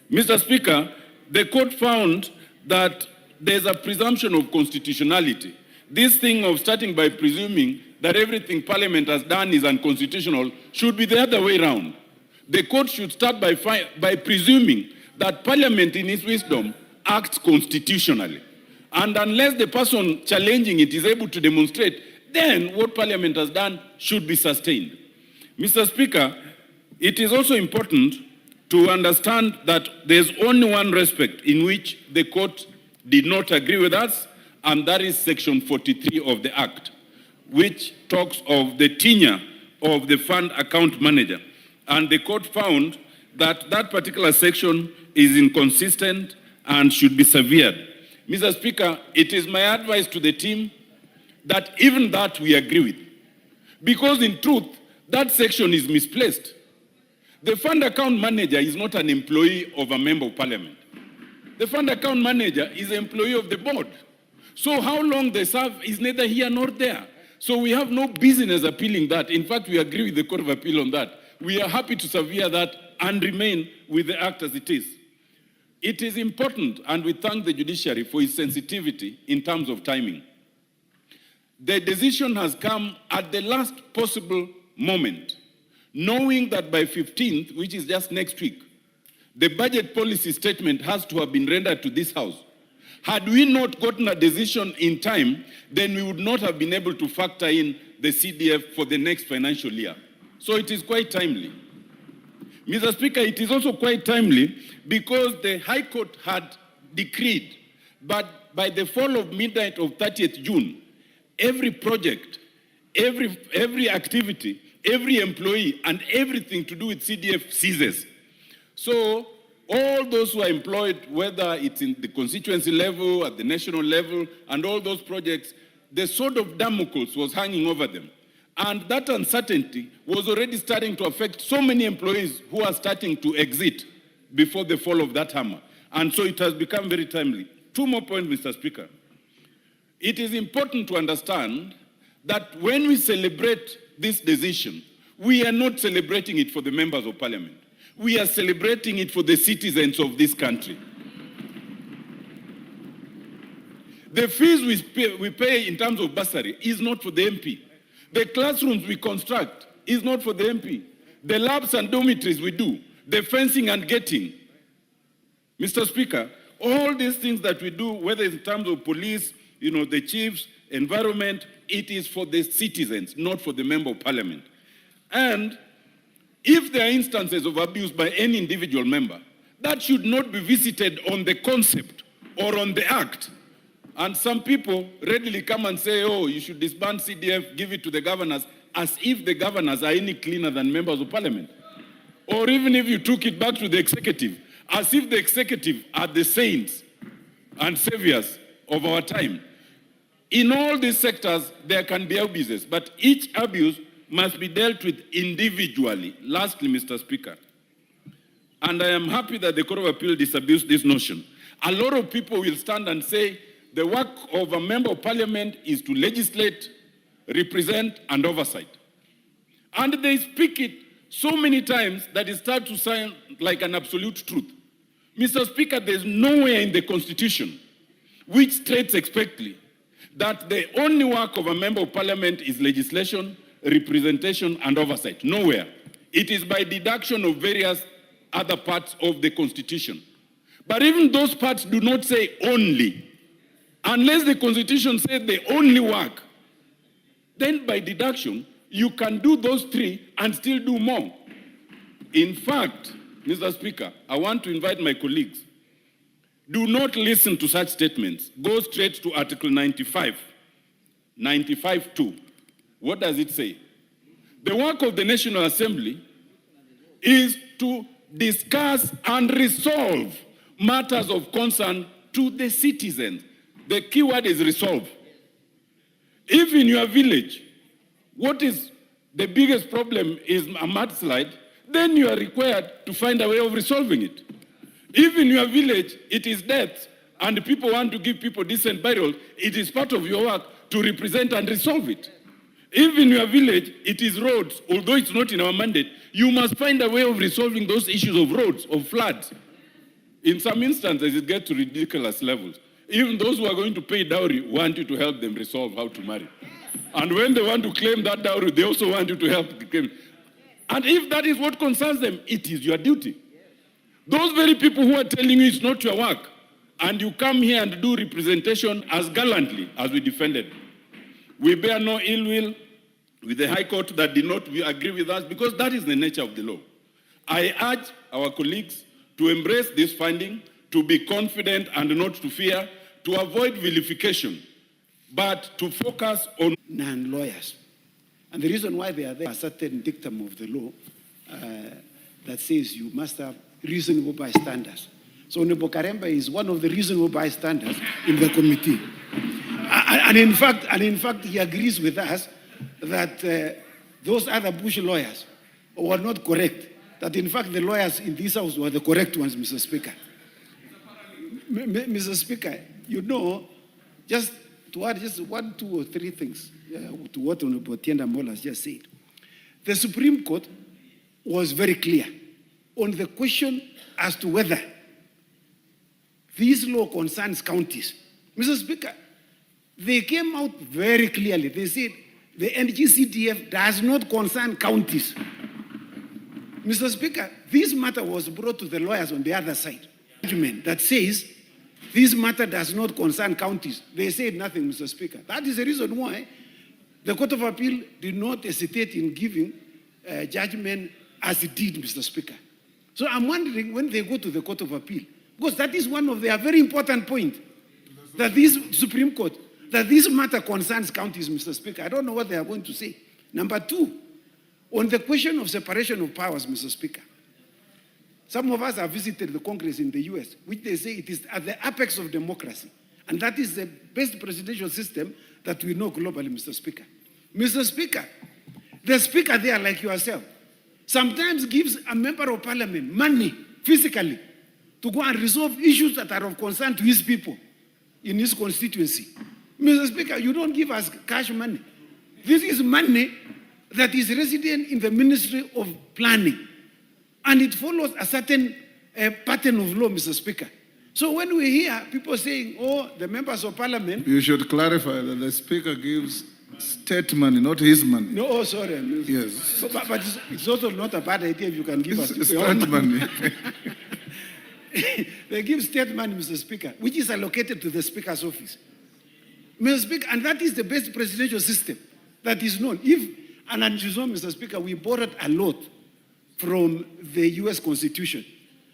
Mr. Speaker, the court found that there's a presumption of constitutionality. This thing of starting by presuming that everything Parliament has done is unconstitutional should be the other way around. The court should start by presuming that Parliament in its wisdom acts constitutionally. And unless the person challenging it is able to demonstrate, then what Parliament has done should be sustained. Mr. Speaker, it is also important to understand that there's only one respect in which the court did not agree with us, and that is Section 43 of the Act, which talks of the tenure of the fund account manager. And the court found that that particular section is inconsistent and should be severed. Mr. Speaker, it is my advice to the team that even that we agree with. Because in truth, that section is misplaced. The fund account manager is not an employee of a member of parliament. The fund account manager is an employee of the board. So how long they serve is neither here nor there. So we have no business appealing that. In fact, we agree with the Court of Appeal on that. We are happy to sever that and remain with the Act as it is. It is important, and we thank the judiciary for its sensitivity in terms of timing. The decision has come at the last possible moment, knowing that by 15th, which is just next week, the budget policy statement has to have been rendered to this House. Had we not gotten a decision in time, then we would not have been able to factor in the CDF for the next financial year. So it is quite timely. Mr. Speaker, it is also quite timely because the High Court had decreed, but by the fall of midnight of 30th June, every project, every activity, every employee, and everything to do with CDF ceases. So all those who are employed, whether it's in the constituency level, at the national level, and all those projects, the sword of Damocles was hanging over them. And that uncertainty was already starting to affect so many employees who are starting to exit before the fall of that hammer. And so it has become very timely. Two more points, Mr. Speaker. It is important to understand that when we celebrate this decision, we are not celebrating it for the members of parliament. We are celebrating it for the citizens of this country. The fees we pay in terms of bursary is not for the MP. The classrooms we construct is not for the MP. The labs and dormitories we do, the fencing and gating. Mr. Speaker, all these things that we do, whether in terms of police, the chiefs, environment, it is for the citizens, not for the member of parliament. And if there are instances of abuse by any individual member, that should not be visited on the concept or on the act. And some people readily come and say, oh, you should disband CDF, give it to the governors, as if the governors are any cleaner than members of parliament. Or even if you took it back to the executive, as if the executive are the saints and saviors of our time. In all these sectors, there can be abuses, but each abuse must be dealt with individually. Lastly, Mr. Speaker, and I am happy that the Court of Appeal disabused this notion. A lot of people will stand and say the work of a member of parliament is to legislate, represent, and oversight. And they speak it so many times that it starts to sound like an absolute truth. Mr. Speaker, there's nowhere in the Constitution which states explicitly that the only work of a member of parliament is legislation, representation, and oversight. Nowhere. It is by deduction of various other parts of the Constitution. But even those parts do not say only. Unless the Constitution says the only work, then by deduction, you can do those three and still do more. In fact, Mr. Speaker, I want to invite my colleagues. Do not listen to such statements. Go straight to Article 95, 95.2. What does it say? The work of the National Assembly is to discuss and resolve matters of concern to the citizens. The key word is resolve. If in your village, what is the biggest problem is a mudslide, then you are required to find a way of resolving it. If in your village it is death and people want to give people decent burial, it is part of your work to represent and resolve it. If in your village it is roads, although it's not in our mandate, you must find a way of resolving those issues of roads, of floods. In some instances, it gets to ridiculous levels. Even those who are going to pay dowry want you to help them resolve how to marry. And when they want to claim that dowry, they also want you to help claim. And if that is what concerns them, it is your duty. Those very people who are telling you it's not your work, and you come here and do representation as gallantly as we defended. We bear no ill will with the High Court that did not agree with us, because that is the nature of the law. I urge our colleagues to embrace this finding, to be confident and not to fear, to avoid vilification, but to focus on non-lawyers. And the reason why they are there, a certain dictum of the law that says you must have reasonable bystanders. So Honorable Karemba is one of the reasonable bystanders in the committee. And in fact, he agrees with us that those other Bush lawyers were not correct. That in fact the lawyers in this house were the correct ones, Mr. Speaker. Mr. Speaker, you know, just to add just 1, 2, or 3 things to what Honorable Tienda Mola has just said. The Supreme Court was very clear on the question as to whether this law concerns counties. Mr. Speaker, they came out very clearly. They said the NGCDF does not concern counties. Mr. Speaker, this matter was brought to the lawyers on the other side. Judgment that says this matter does not concern counties. They said nothing, Mr. Speaker. That is the reason why the Court of Appeal did not hesitate in giving judgment as it did, Mr. Speaker. So I'm wondering when they go to the Court of Appeal, because that is one of their very important points, that this Supreme Court, that this matter concerns counties, Mr. Speaker. I don't know what they are going to say. Number 2, on the question of separation of powers, Mr. Speaker. Some of us have visited the Congress in the US, which they say it is at the apex of democracy. And that is the best presidential system that we know globally, Mr. Speaker. Mr. Speaker, the speaker there, like yourself, sometimes gives a member of parliament money, physically, to go and resolve issues that are of concern to his people in his constituency. Mr. Speaker, you don't give us cash money. This is money that is resident in the Ministry of Planning. And it follows a certain pattern of law, Mr. Speaker. So when we hear people saying, oh, the members of parliament... You should clarify that the speaker gives state money, not his money. No, oh, sorry. Yes. But it's also not a bad idea if you can give us state money. They give state money, Mr. Speaker, which is allocated to the Speaker's office. Mr. Speaker, and that is the best presidential system that is known. And as you know, Mr. Speaker, we borrowed a lot from the US Constitution.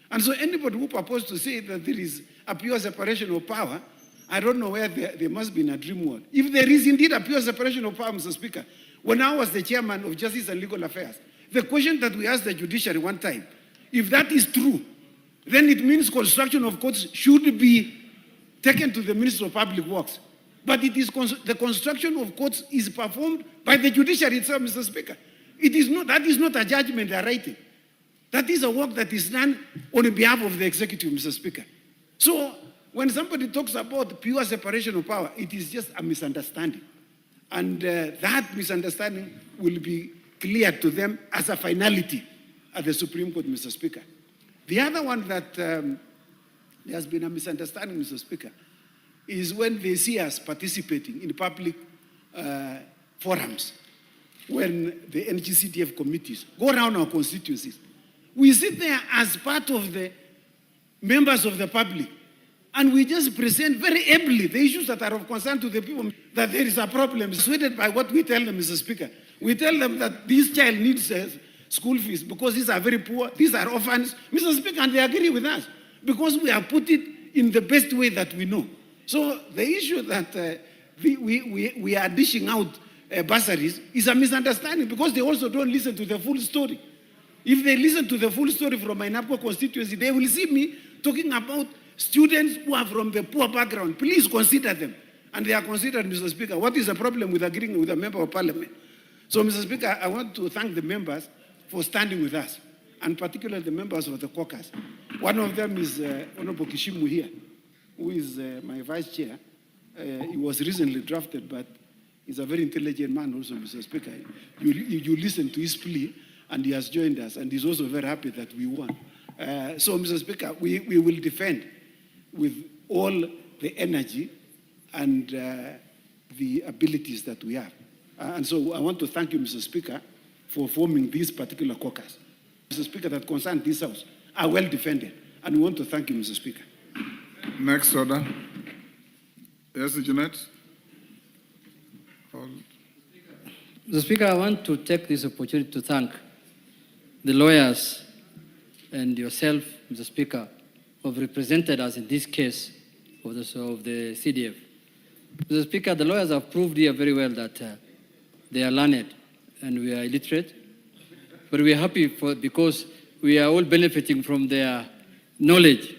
And so anybody who proposed to say that there is a pure separation of power I don't know where there must be in a dream world. If there is indeed a pure separation of power, Mr. Speaker, when I was the chairman of Justice and Legal Affairs, the question that we asked the judiciary one time, if that is true, then it means construction of courts should be taken to the Ministry of Public Works. But it is the construction of courts is performed by the judiciary itself, Mr. Speaker. That is not a judgment they are writing. That is a work that is done on behalf of the executive, Mr. Speaker. So when somebody talks about pure separation of power, it is just a misunderstanding. And that misunderstanding will be clear to them as a finality at the Supreme Court, Mr. Speaker. The other one that there has been a misunderstanding, Mr. Speaker, is when they see us participating in public forums, when the NGCTF committees go around our constituencies. We sit there as part of the members of the public, and we just present very ably the issues that are of concern to the people, that there is a problem persuaded by what we tell them, Mr. Speaker. We tell them that this child needs school fees because these are very poor, these are orphans, Mr. Speaker, and they agree with us because we have put it in the best way that we know. So the issue that we are dishing out bursaries is a misunderstanding because they also don't listen to the full story. If they listen to the full story from my Napo constituency, they will see me talking about students who are from the poor background. Please consider them. And they are considered, Mr. Speaker. What is the problem with agreeing with a member of parliament? So, Mr. Speaker, I want to thank the members for standing with us, and particularly the members of the caucus. One of them is Honorable Kishimu here, who is my vice chair. He was recently drafted, but he's a very intelligent man also, Mr. Speaker. You listen to his plea, and he has joined us, and he's also very happy that we won. So, Mr. Speaker, we will defend with all the energy and the abilities that we have. And so I want to thank you, Mr. Speaker, for forming this particular caucus. Mr. Speaker, that concern this House are well defended, and we want to thank you, Mr. Speaker. Next order. Yes, Jeanette. Mr. Speaker, I want to take this opportunity to thank the lawyers and yourself, Mr. Speaker, who have represented us in this case of the CDF. Mr. Speaker, the lawyers have proved here very well that they are learned and we are illiterate, but we are happy because we are all benefiting from their knowledge.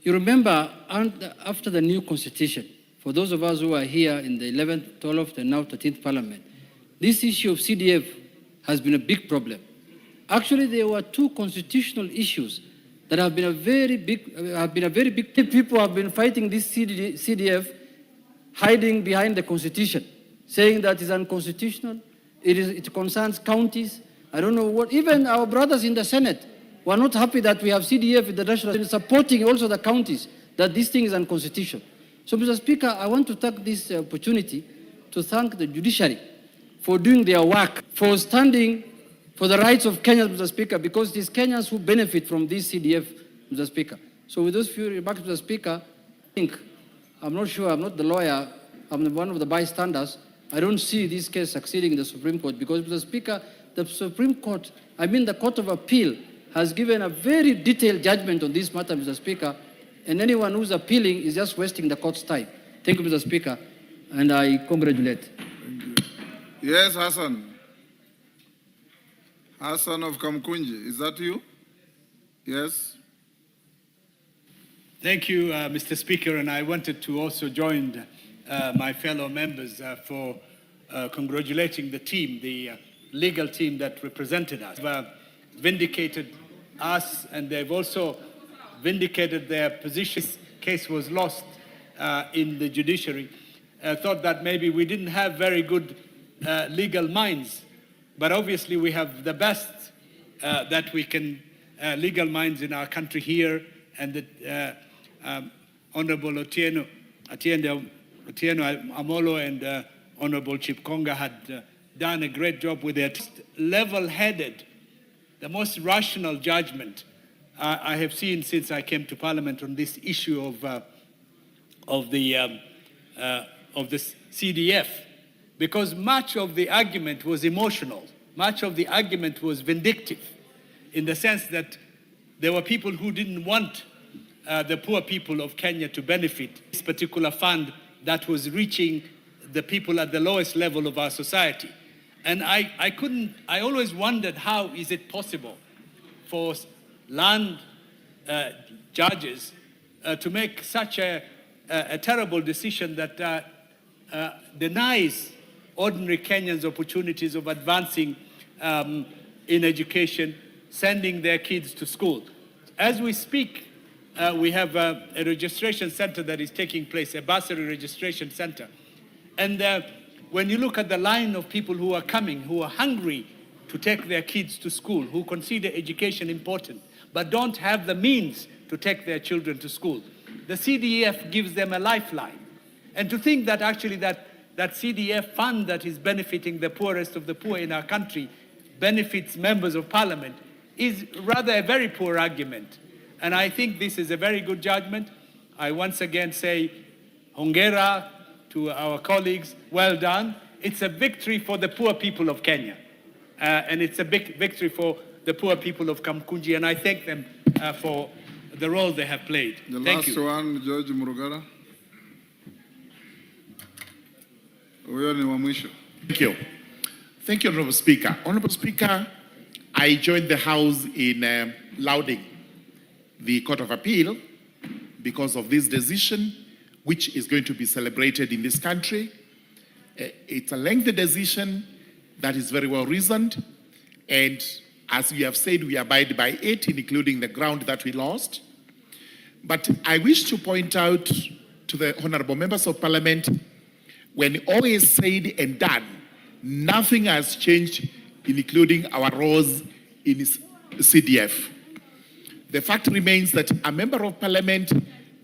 You remember, after the new constitution, for those of us who are here in the 11th, 12th, and now 13th Parliament, this issue of CDF has been a big problem. Actually, there were two constitutional issues that have been a very big. People have been fighting this CDF, hiding behind the Constitution, saying that it's unconstitutional. It concerns counties. I don't know what. Even our brothers in the Senate were not happy that we have CDF in the national, supporting also the counties, that this thing is unconstitutional. So, Mr. Speaker, I want to take this opportunity to thank the judiciary for doing their work, for standing for the rights of Kenyans, Mr. Speaker, because it is Kenyans who benefit from this CDF, Mr. Speaker. So with those few remarks, Mr. Speaker, I'm not sure, I'm not the lawyer, I'm one of the bystanders. I don't see this case succeeding in the Supreme Court because, Mr. Speaker, the Supreme Court, the Court of Appeal, has given a very detailed judgment on this matter, Mr. Speaker, and anyone who's appealing is just wasting the court's time. Thank you, Mr. Speaker, and I congratulate. Yes, Hassan. Hassan of Kamkunji, is that you? Yes. Thank you, Mr. Speaker, and I wanted to also join my fellow members for congratulating the team, the legal team that represented us. They've vindicated us, and they've also vindicated their position. This case was lost in the judiciary. I thought that maybe we didn't have very good legal minds, but obviously we have the best that we can, legal minds in our country here, and the Honorable Otieno Amolo and Honorable Chipkonga had done a great job with it. Level-headed, the most rational judgment I have seen since I came to Parliament on this issue of the CDF, because much of the argument was emotional, much of the argument was vindictive, in the sense that there were people who didn't want the poor people of Kenya to benefit this particular fund that was reaching the people at the lowest level of our society. And I always wondered, how is it possible for land judges to make such a terrible decision that denies ordinary Kenyans opportunities of advancing in education, sending their kids to school. As we speak, we have a registration center that is taking place, a bursary registration center. And when you look at the line of people who are coming, who are hungry to take their kids to school, who consider education important, but don't have the means to take their children to school, the CDF gives them a lifeline. And to think that actually that CDF fund that is benefiting the poorest of the poor in our country benefits members of parliament is rather a very poor argument. And I think this is a very good judgment. I once again say, hongera to our colleagues, well done. It's a victory for the poor people of Kenya. And it's a big victory for the poor people of Kamkunji, and I thank them for the role they have played. Thank you. The last one, George Murugara. Huyo ni wa mwisho. Thank you. Thank you, Honorable Speaker. Honorable Speaker, I joined the House in lauding the Court of Appeal because of this decision, which is going to be celebrated in this country. It's a lengthy decision that is very well reasoned, and as we have said, we abide by it, including the ground that we lost. But I wish to point out to the honorable members of parliament, when all is said and done, nothing has changed, including our roles in CDF. The fact remains that a member of parliament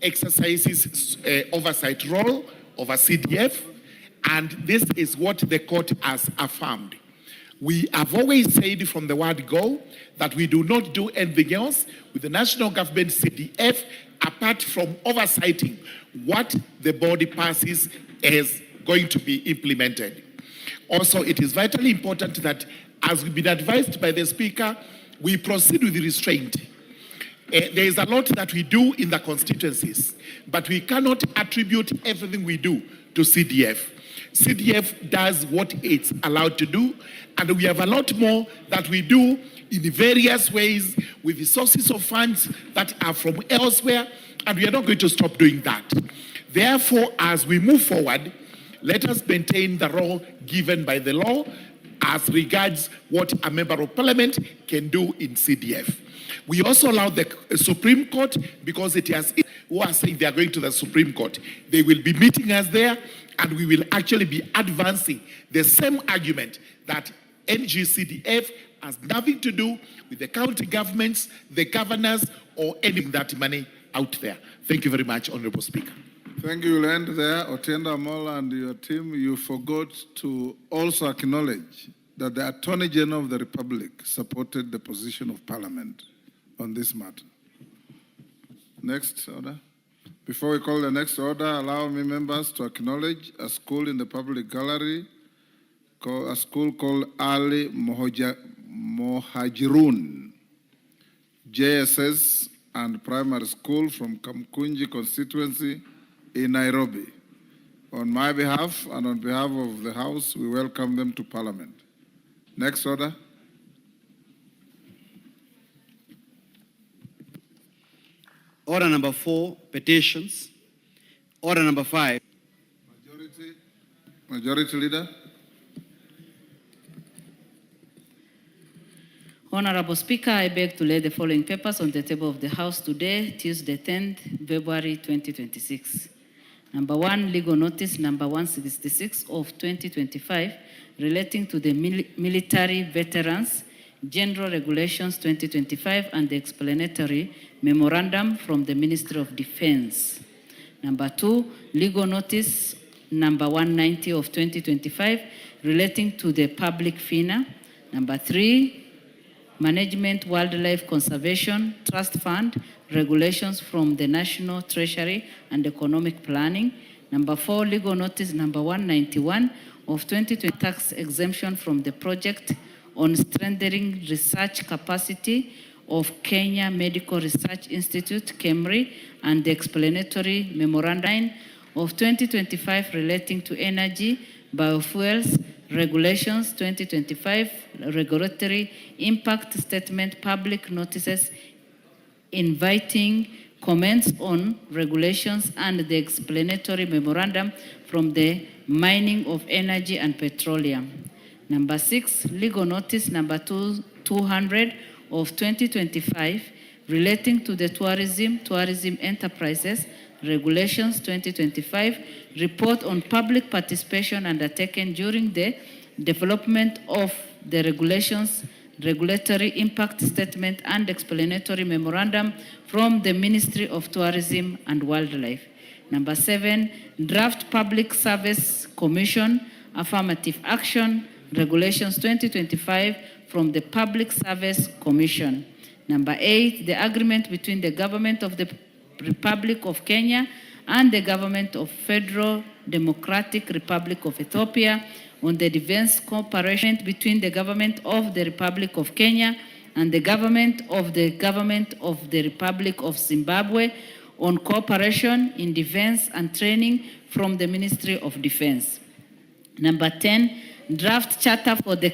exercises oversight role over CDF, and this is what the court has affirmed. We have always said from the word go that we do not do anything else with the national government CDF apart from oversighting what the body passes as going to be implemented. Also, it is vitally important that, as we've been advised by the Speaker, we proceed with restraint. There is a lot that we do in the constituencies, but we cannot attribute everything we do to CDF. CDF does what it's allowed to do, and we have a lot more that we do in various ways with the sources of funds that are from elsewhere, and we are not going to stop doing that. Therefore, as we move forward, let us maintain the role given by the law as regards what a member of parliament can do in CDF. We also allow the Supreme Court, because it has who are saying they are going to the Supreme Court. They will be meeting us there, and we will actually be advancing the same argument that NGCDF has nothing to do with the county governments, the governors, or any of that money out there. Thank you very much, Honorable Speaker. Thank you. We'll end there. Otienda Mola and your team, you forgot to also acknowledge that the Attorney General of the Republic supported the position of Parliament on this matter. Next order. Before we call the next order, allow me members to acknowledge a school in the public gallery, a school called Ali Mohajirun, JSS and primary school from Kamkunji constituency in Nairobi. On my behalf and on behalf of the House, we welcome them to Parliament. Next order. Order number 4, petitions. Order number 5. Majority Leader. Honorable Speaker, I beg to lay the following papers on the table of the House today, Tuesday, 10th February 2026. Number 1, legal notice number 166 of 2025 relating to the military veterans, General Regulations 2025 and the explanatory memorandum from the Ministry of Defense. Number 2, legal notice number 190 of 2025 relating to the public FINA. Number 3, Management Wildlife Conservation Trust Fund regulations from the National Treasury and Economic Planning. Number 4, legal notice number 191 of 2020 tax exemption from the project on strengthening research capacity of Kenya Medical Research Institute, KEMRI, and the explanatory memorandum of 2025 relating to energy, biofuels, regulations 2025, regulatory impact statement, public notices, inviting comments on regulations and the explanatory memorandum from the mining of energy and petroleum. Number 6, legal notice number 200 of 2025 relating to the tourism enterprises, regulations 2025, report on public participation undertaken during the development of the regulations, regulatory impact statement and explanatory memorandum from the Ministry of Tourism and Wildlife. Number 7, draft Public Service Commission affirmative action, regulations 2025 from the Public Service Commission. Number 8, the agreement between the government of the Republic of Kenya and the government of Federal Democratic Republic of Ethiopia on the defense cooperation between the government of the Republic of Kenya and the government of the Republic of Zimbabwe on cooperation in defense and training from the Ministry of Defense. Number 10, draft charter for the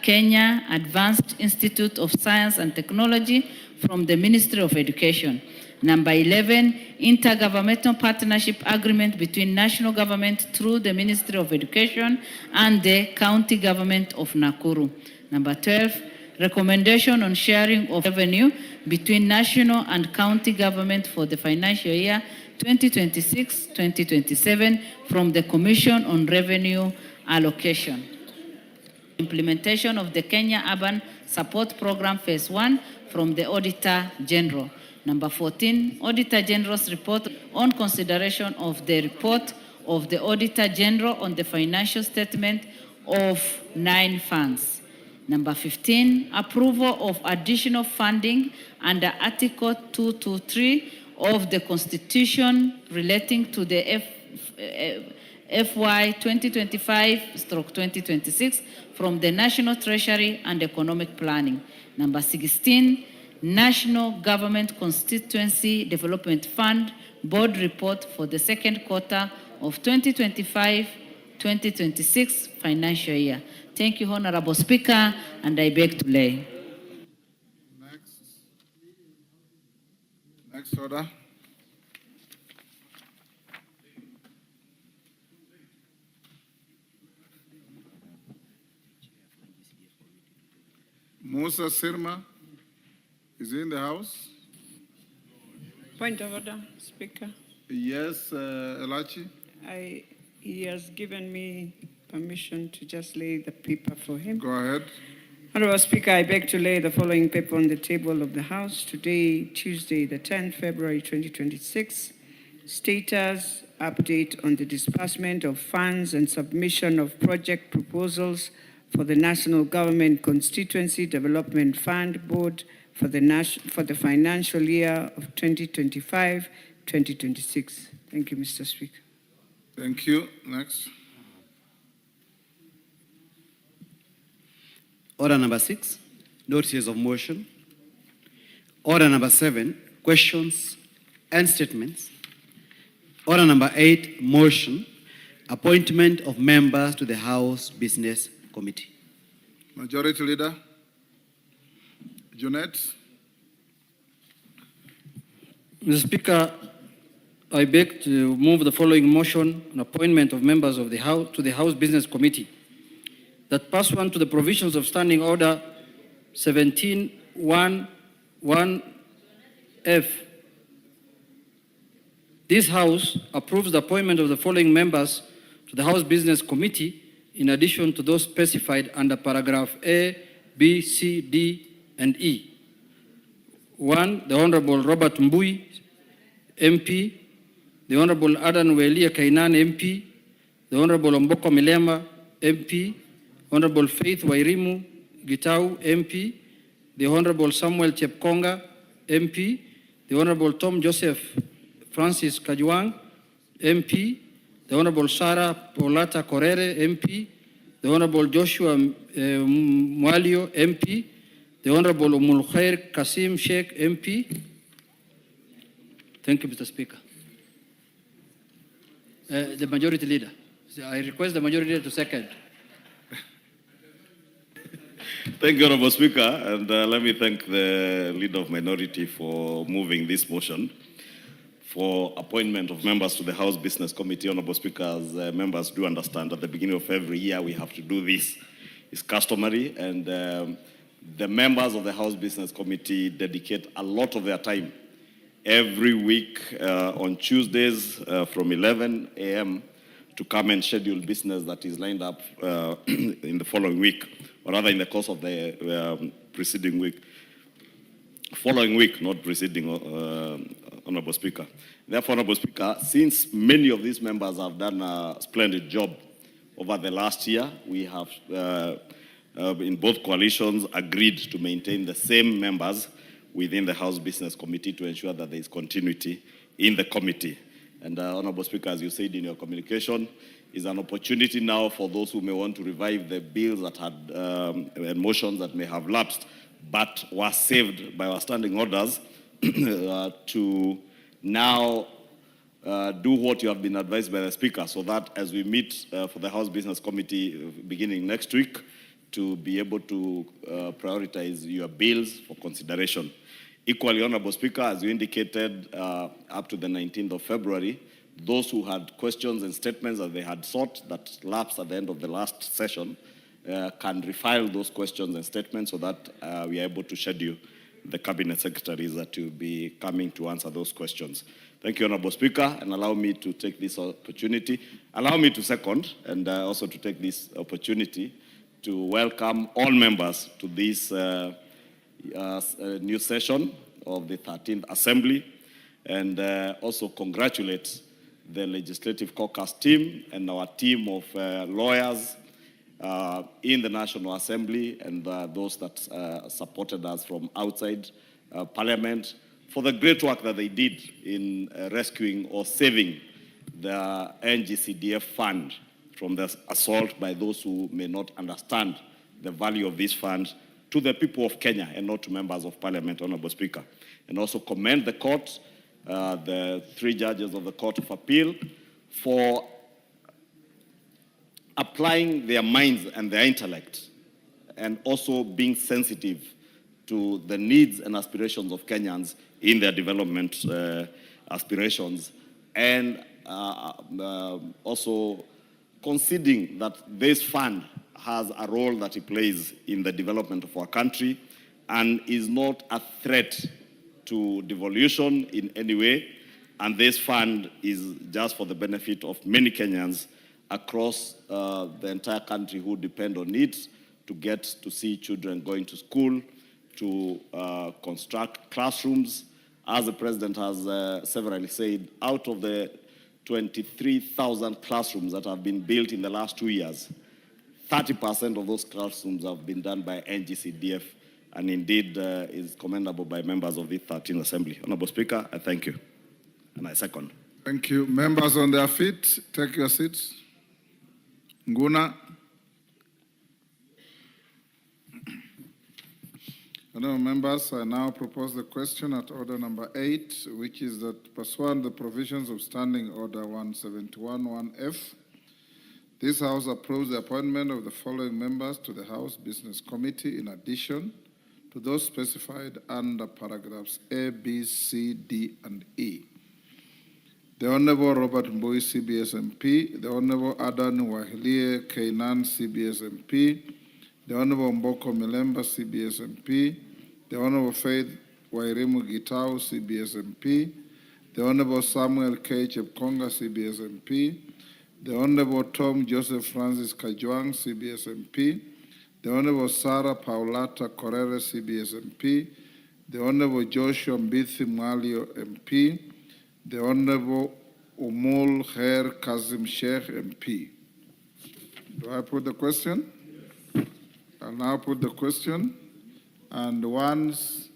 Kenya Advanced Institute of Science and Technology from the Ministry of Education. Number 11, intergovernmental partnership agreement between national government through the Ministry of Education and the county government of Nakuru. Number 12, recommendation on sharing of revenue between national and county government for the financial year 2026-2027 from the Commission on Revenue Allocation. Implementation of the Kenya Urban Support Program Phase 1 from the Auditor General. Number 14, Auditor General's report on consideration of the report of the Auditor General on the financial statement of 9 funds. Number 15, approval of additional funding under Article 223 of the Constitution relating to the FY 2025/2026 from the National Treasury and Economic Planning. Number 16, National Government Constituency Development Fund Board Report for the second quarter of 2025-2026 financial year. Thank you, Honorable Speaker, and I beg to lay. Next order. Musa Sirma. Is he in the house? Point of order, Speaker. Yes, Elachi. He has given me permission to just lay the paper for him. Go ahead. Honorable Speaker, I beg to lay the following paper on the table of the House today, Tuesday, the 10th February 2026. Status update on the disbursement of funds and submission of project proposals for the National Government Constituency Development Fund Board for the financial year of 2025-2026. Thank you, Mr. Speaker. Thank you. Next. Order number 6, notices of motion. Order number 7, questions and statements. Order number 8, motion, appointment of members to the House Business Committee. Majority Leader. Junet. Mr. Speaker, I beg to move the following motion on appointment of members of the House to the House Business Committee. That pursuant to the provisions of Standing Order 17-1-1F, this House approves the appointment of the following members to the House Business Committee in addition to those specified under paragraph A, B, C, D, and E. 1, the Honorable Robert Mbui, MP, the Honorable Adan Welia Kainan, MP, the Honorable Omboko Milema, MP, Honorable Faith Wairimu Gitau, MP, the Honorable Samuel Chepkonga, MP, the Honorable Tom Joseph Francis Kajuang, MP, the Honorable Sarah Paulata Korere, MP, the Honorable Joshua Mwalio, MP, The Honorable Umul Khair Kasim Sheikh MP. Thank you, Mr. Speaker. The Majority Leader. I request the Majority Leader to second. Thank you, Honorable Speaker, and let me thank the Leader of Minority for moving this motion for appointment of members to the House Business Committee. Honorable Speaker, as members do understand, at the beginning of every year we have to do this. It's customary, and the members of the House Business Committee dedicate a lot of their time every week on Tuesdays from 11 a.m. to come and schedule business that is lined up in the following week, or rather in the course of the preceding week. Following week, not preceding, Honorable Speaker. Therefore, Honorable Speaker, since many of these members have done a splendid job over the last year, we have, in both coalitions, agreed to maintain the same members within the House Business Committee to ensure that there is continuity in the committee. And Honorable Speaker, as you said in your communication, is an opportunity now for those who may want to revive the bills that had and motions that may have lapsed but were saved by our standing orders to now do what you have been advised by the Speaker, so that as we meet for the House Business Committee beginning next week, to be able to prioritize your bills for consideration. Equally, Honorable Speaker, as you indicated, up to the 19th of February, those who had questions and statements that they had sought that lapsed at the end of the last session can refile those questions and statements so that we are able to schedule the Cabinet Secretaries to be coming to answer those questions. Thank you, Honorable Speaker, and allow me to take this opportunity. Allow me to second and also to take this opportunity to welcome all members to this new session of the 13th Assembly, and also congratulate the Legislative Caucus team and our team of lawyers in the National Assembly, and those that supported us from outside Parliament for the great work that they did in rescuing or saving the NGCDF fund from the assault by those who may not understand the value of this fund to the people of Kenya and not to members of Parliament, Honorable Speaker. And also commend the court, the 3 judges of the Court of Appeal, for applying their minds and their intellect, and also being sensitive to the needs and aspirations of Kenyans in their development aspirations, and also conceding that this fund has a role that it plays in the development of our country and is not a threat to devolution in any way. And this fund is just for the benefit of many Kenyans across the entire country who depend on it to get to see children going to school, to construct classrooms. As the President has severally said, out of the 23,000 classrooms that have been built in the last 2 years, 30% of those classrooms have been done by NGCDF, and indeed is commendable by members of the 13th Assembly. Honorable Speaker, I thank you, and I second. Thank you. Members on their feet, take your seats. Nguna. Honourable members, I now propose the question at order number 8, which is that pursuant to the provisions of Standing Order 171-1F, this House approves the appointment of the following members to the House Business Committee in addition to those specified under paragraphs A, B, C, D, and E. The Honourable Robert Mbui, CBS MP, the Honourable Adan Wahilie Keinan, CBS MP, the Honourable Mboko Milemba, CBS MP, the Honourable Faith Wairimu Gitau, CBS MP, the Honourable Samuel K. Chepkonga, CBS MP, the Honourable Tom Joseph Francis Kajwang, CBS MP, the Honourable Sarah Paulata Correre, CBS MP, the Honourable Joshua Mbithi Mwalio MP, the Honourable Umul Khair Kazim Sheikh MP. Do I put the question? I'll now put the question, and once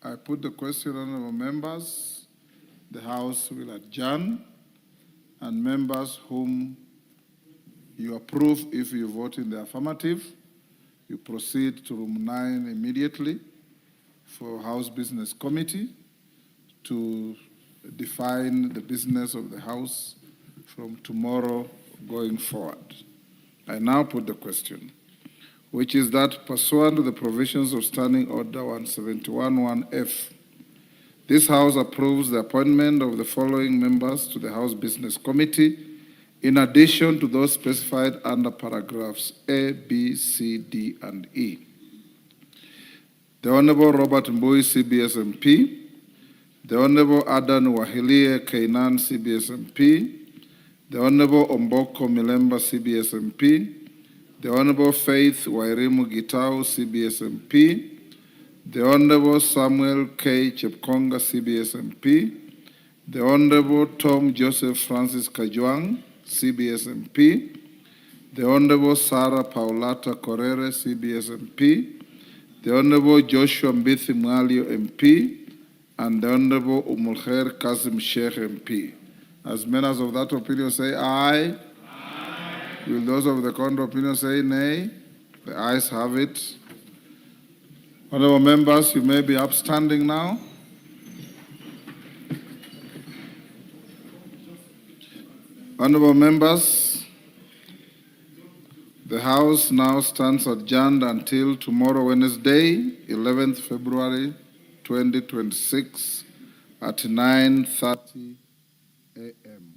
I put the question, honorable members, the House will adjourn, and members whom you approve, if you vote in the affirmative, you proceed to room 9 immediately for House Business Committee to define the business of the House from tomorrow going forward. I now put the question, which is that pursuant to the provisions of Standing Order 171-1F, this House approves the appointment of the following members to the House Business Committee, in addition to those specified under paragraphs A, B, C, D, and E. The Honorable Robert Mbui, CBS MP, the Honorable Adan Wahilie Kainan, CBS MP, the Honorable Omboko Milemba, CBS MP, the Honorable Faith Wairimu Gitau, CBS MP, the Honorable Samuel K. Chepkonga, CBS MP, the Honorable Tom Joseph Francis Kajwang, CBS MP, the Honorable Sarah Paulata Correre, CBS MP, the Honorable Joshua Mbithi Mwalio MP, and the Honorable Umulkhair Kazim Sheikh MP. As members of that opinion say aye. Aye. Will those of the contrary opinion say nay? The ayes have it. Honorable members, you may be upstanding now. Honorable members, the House now stands adjourned until tomorrow, Wednesday, 11th February 2026 at 9:30 a.m.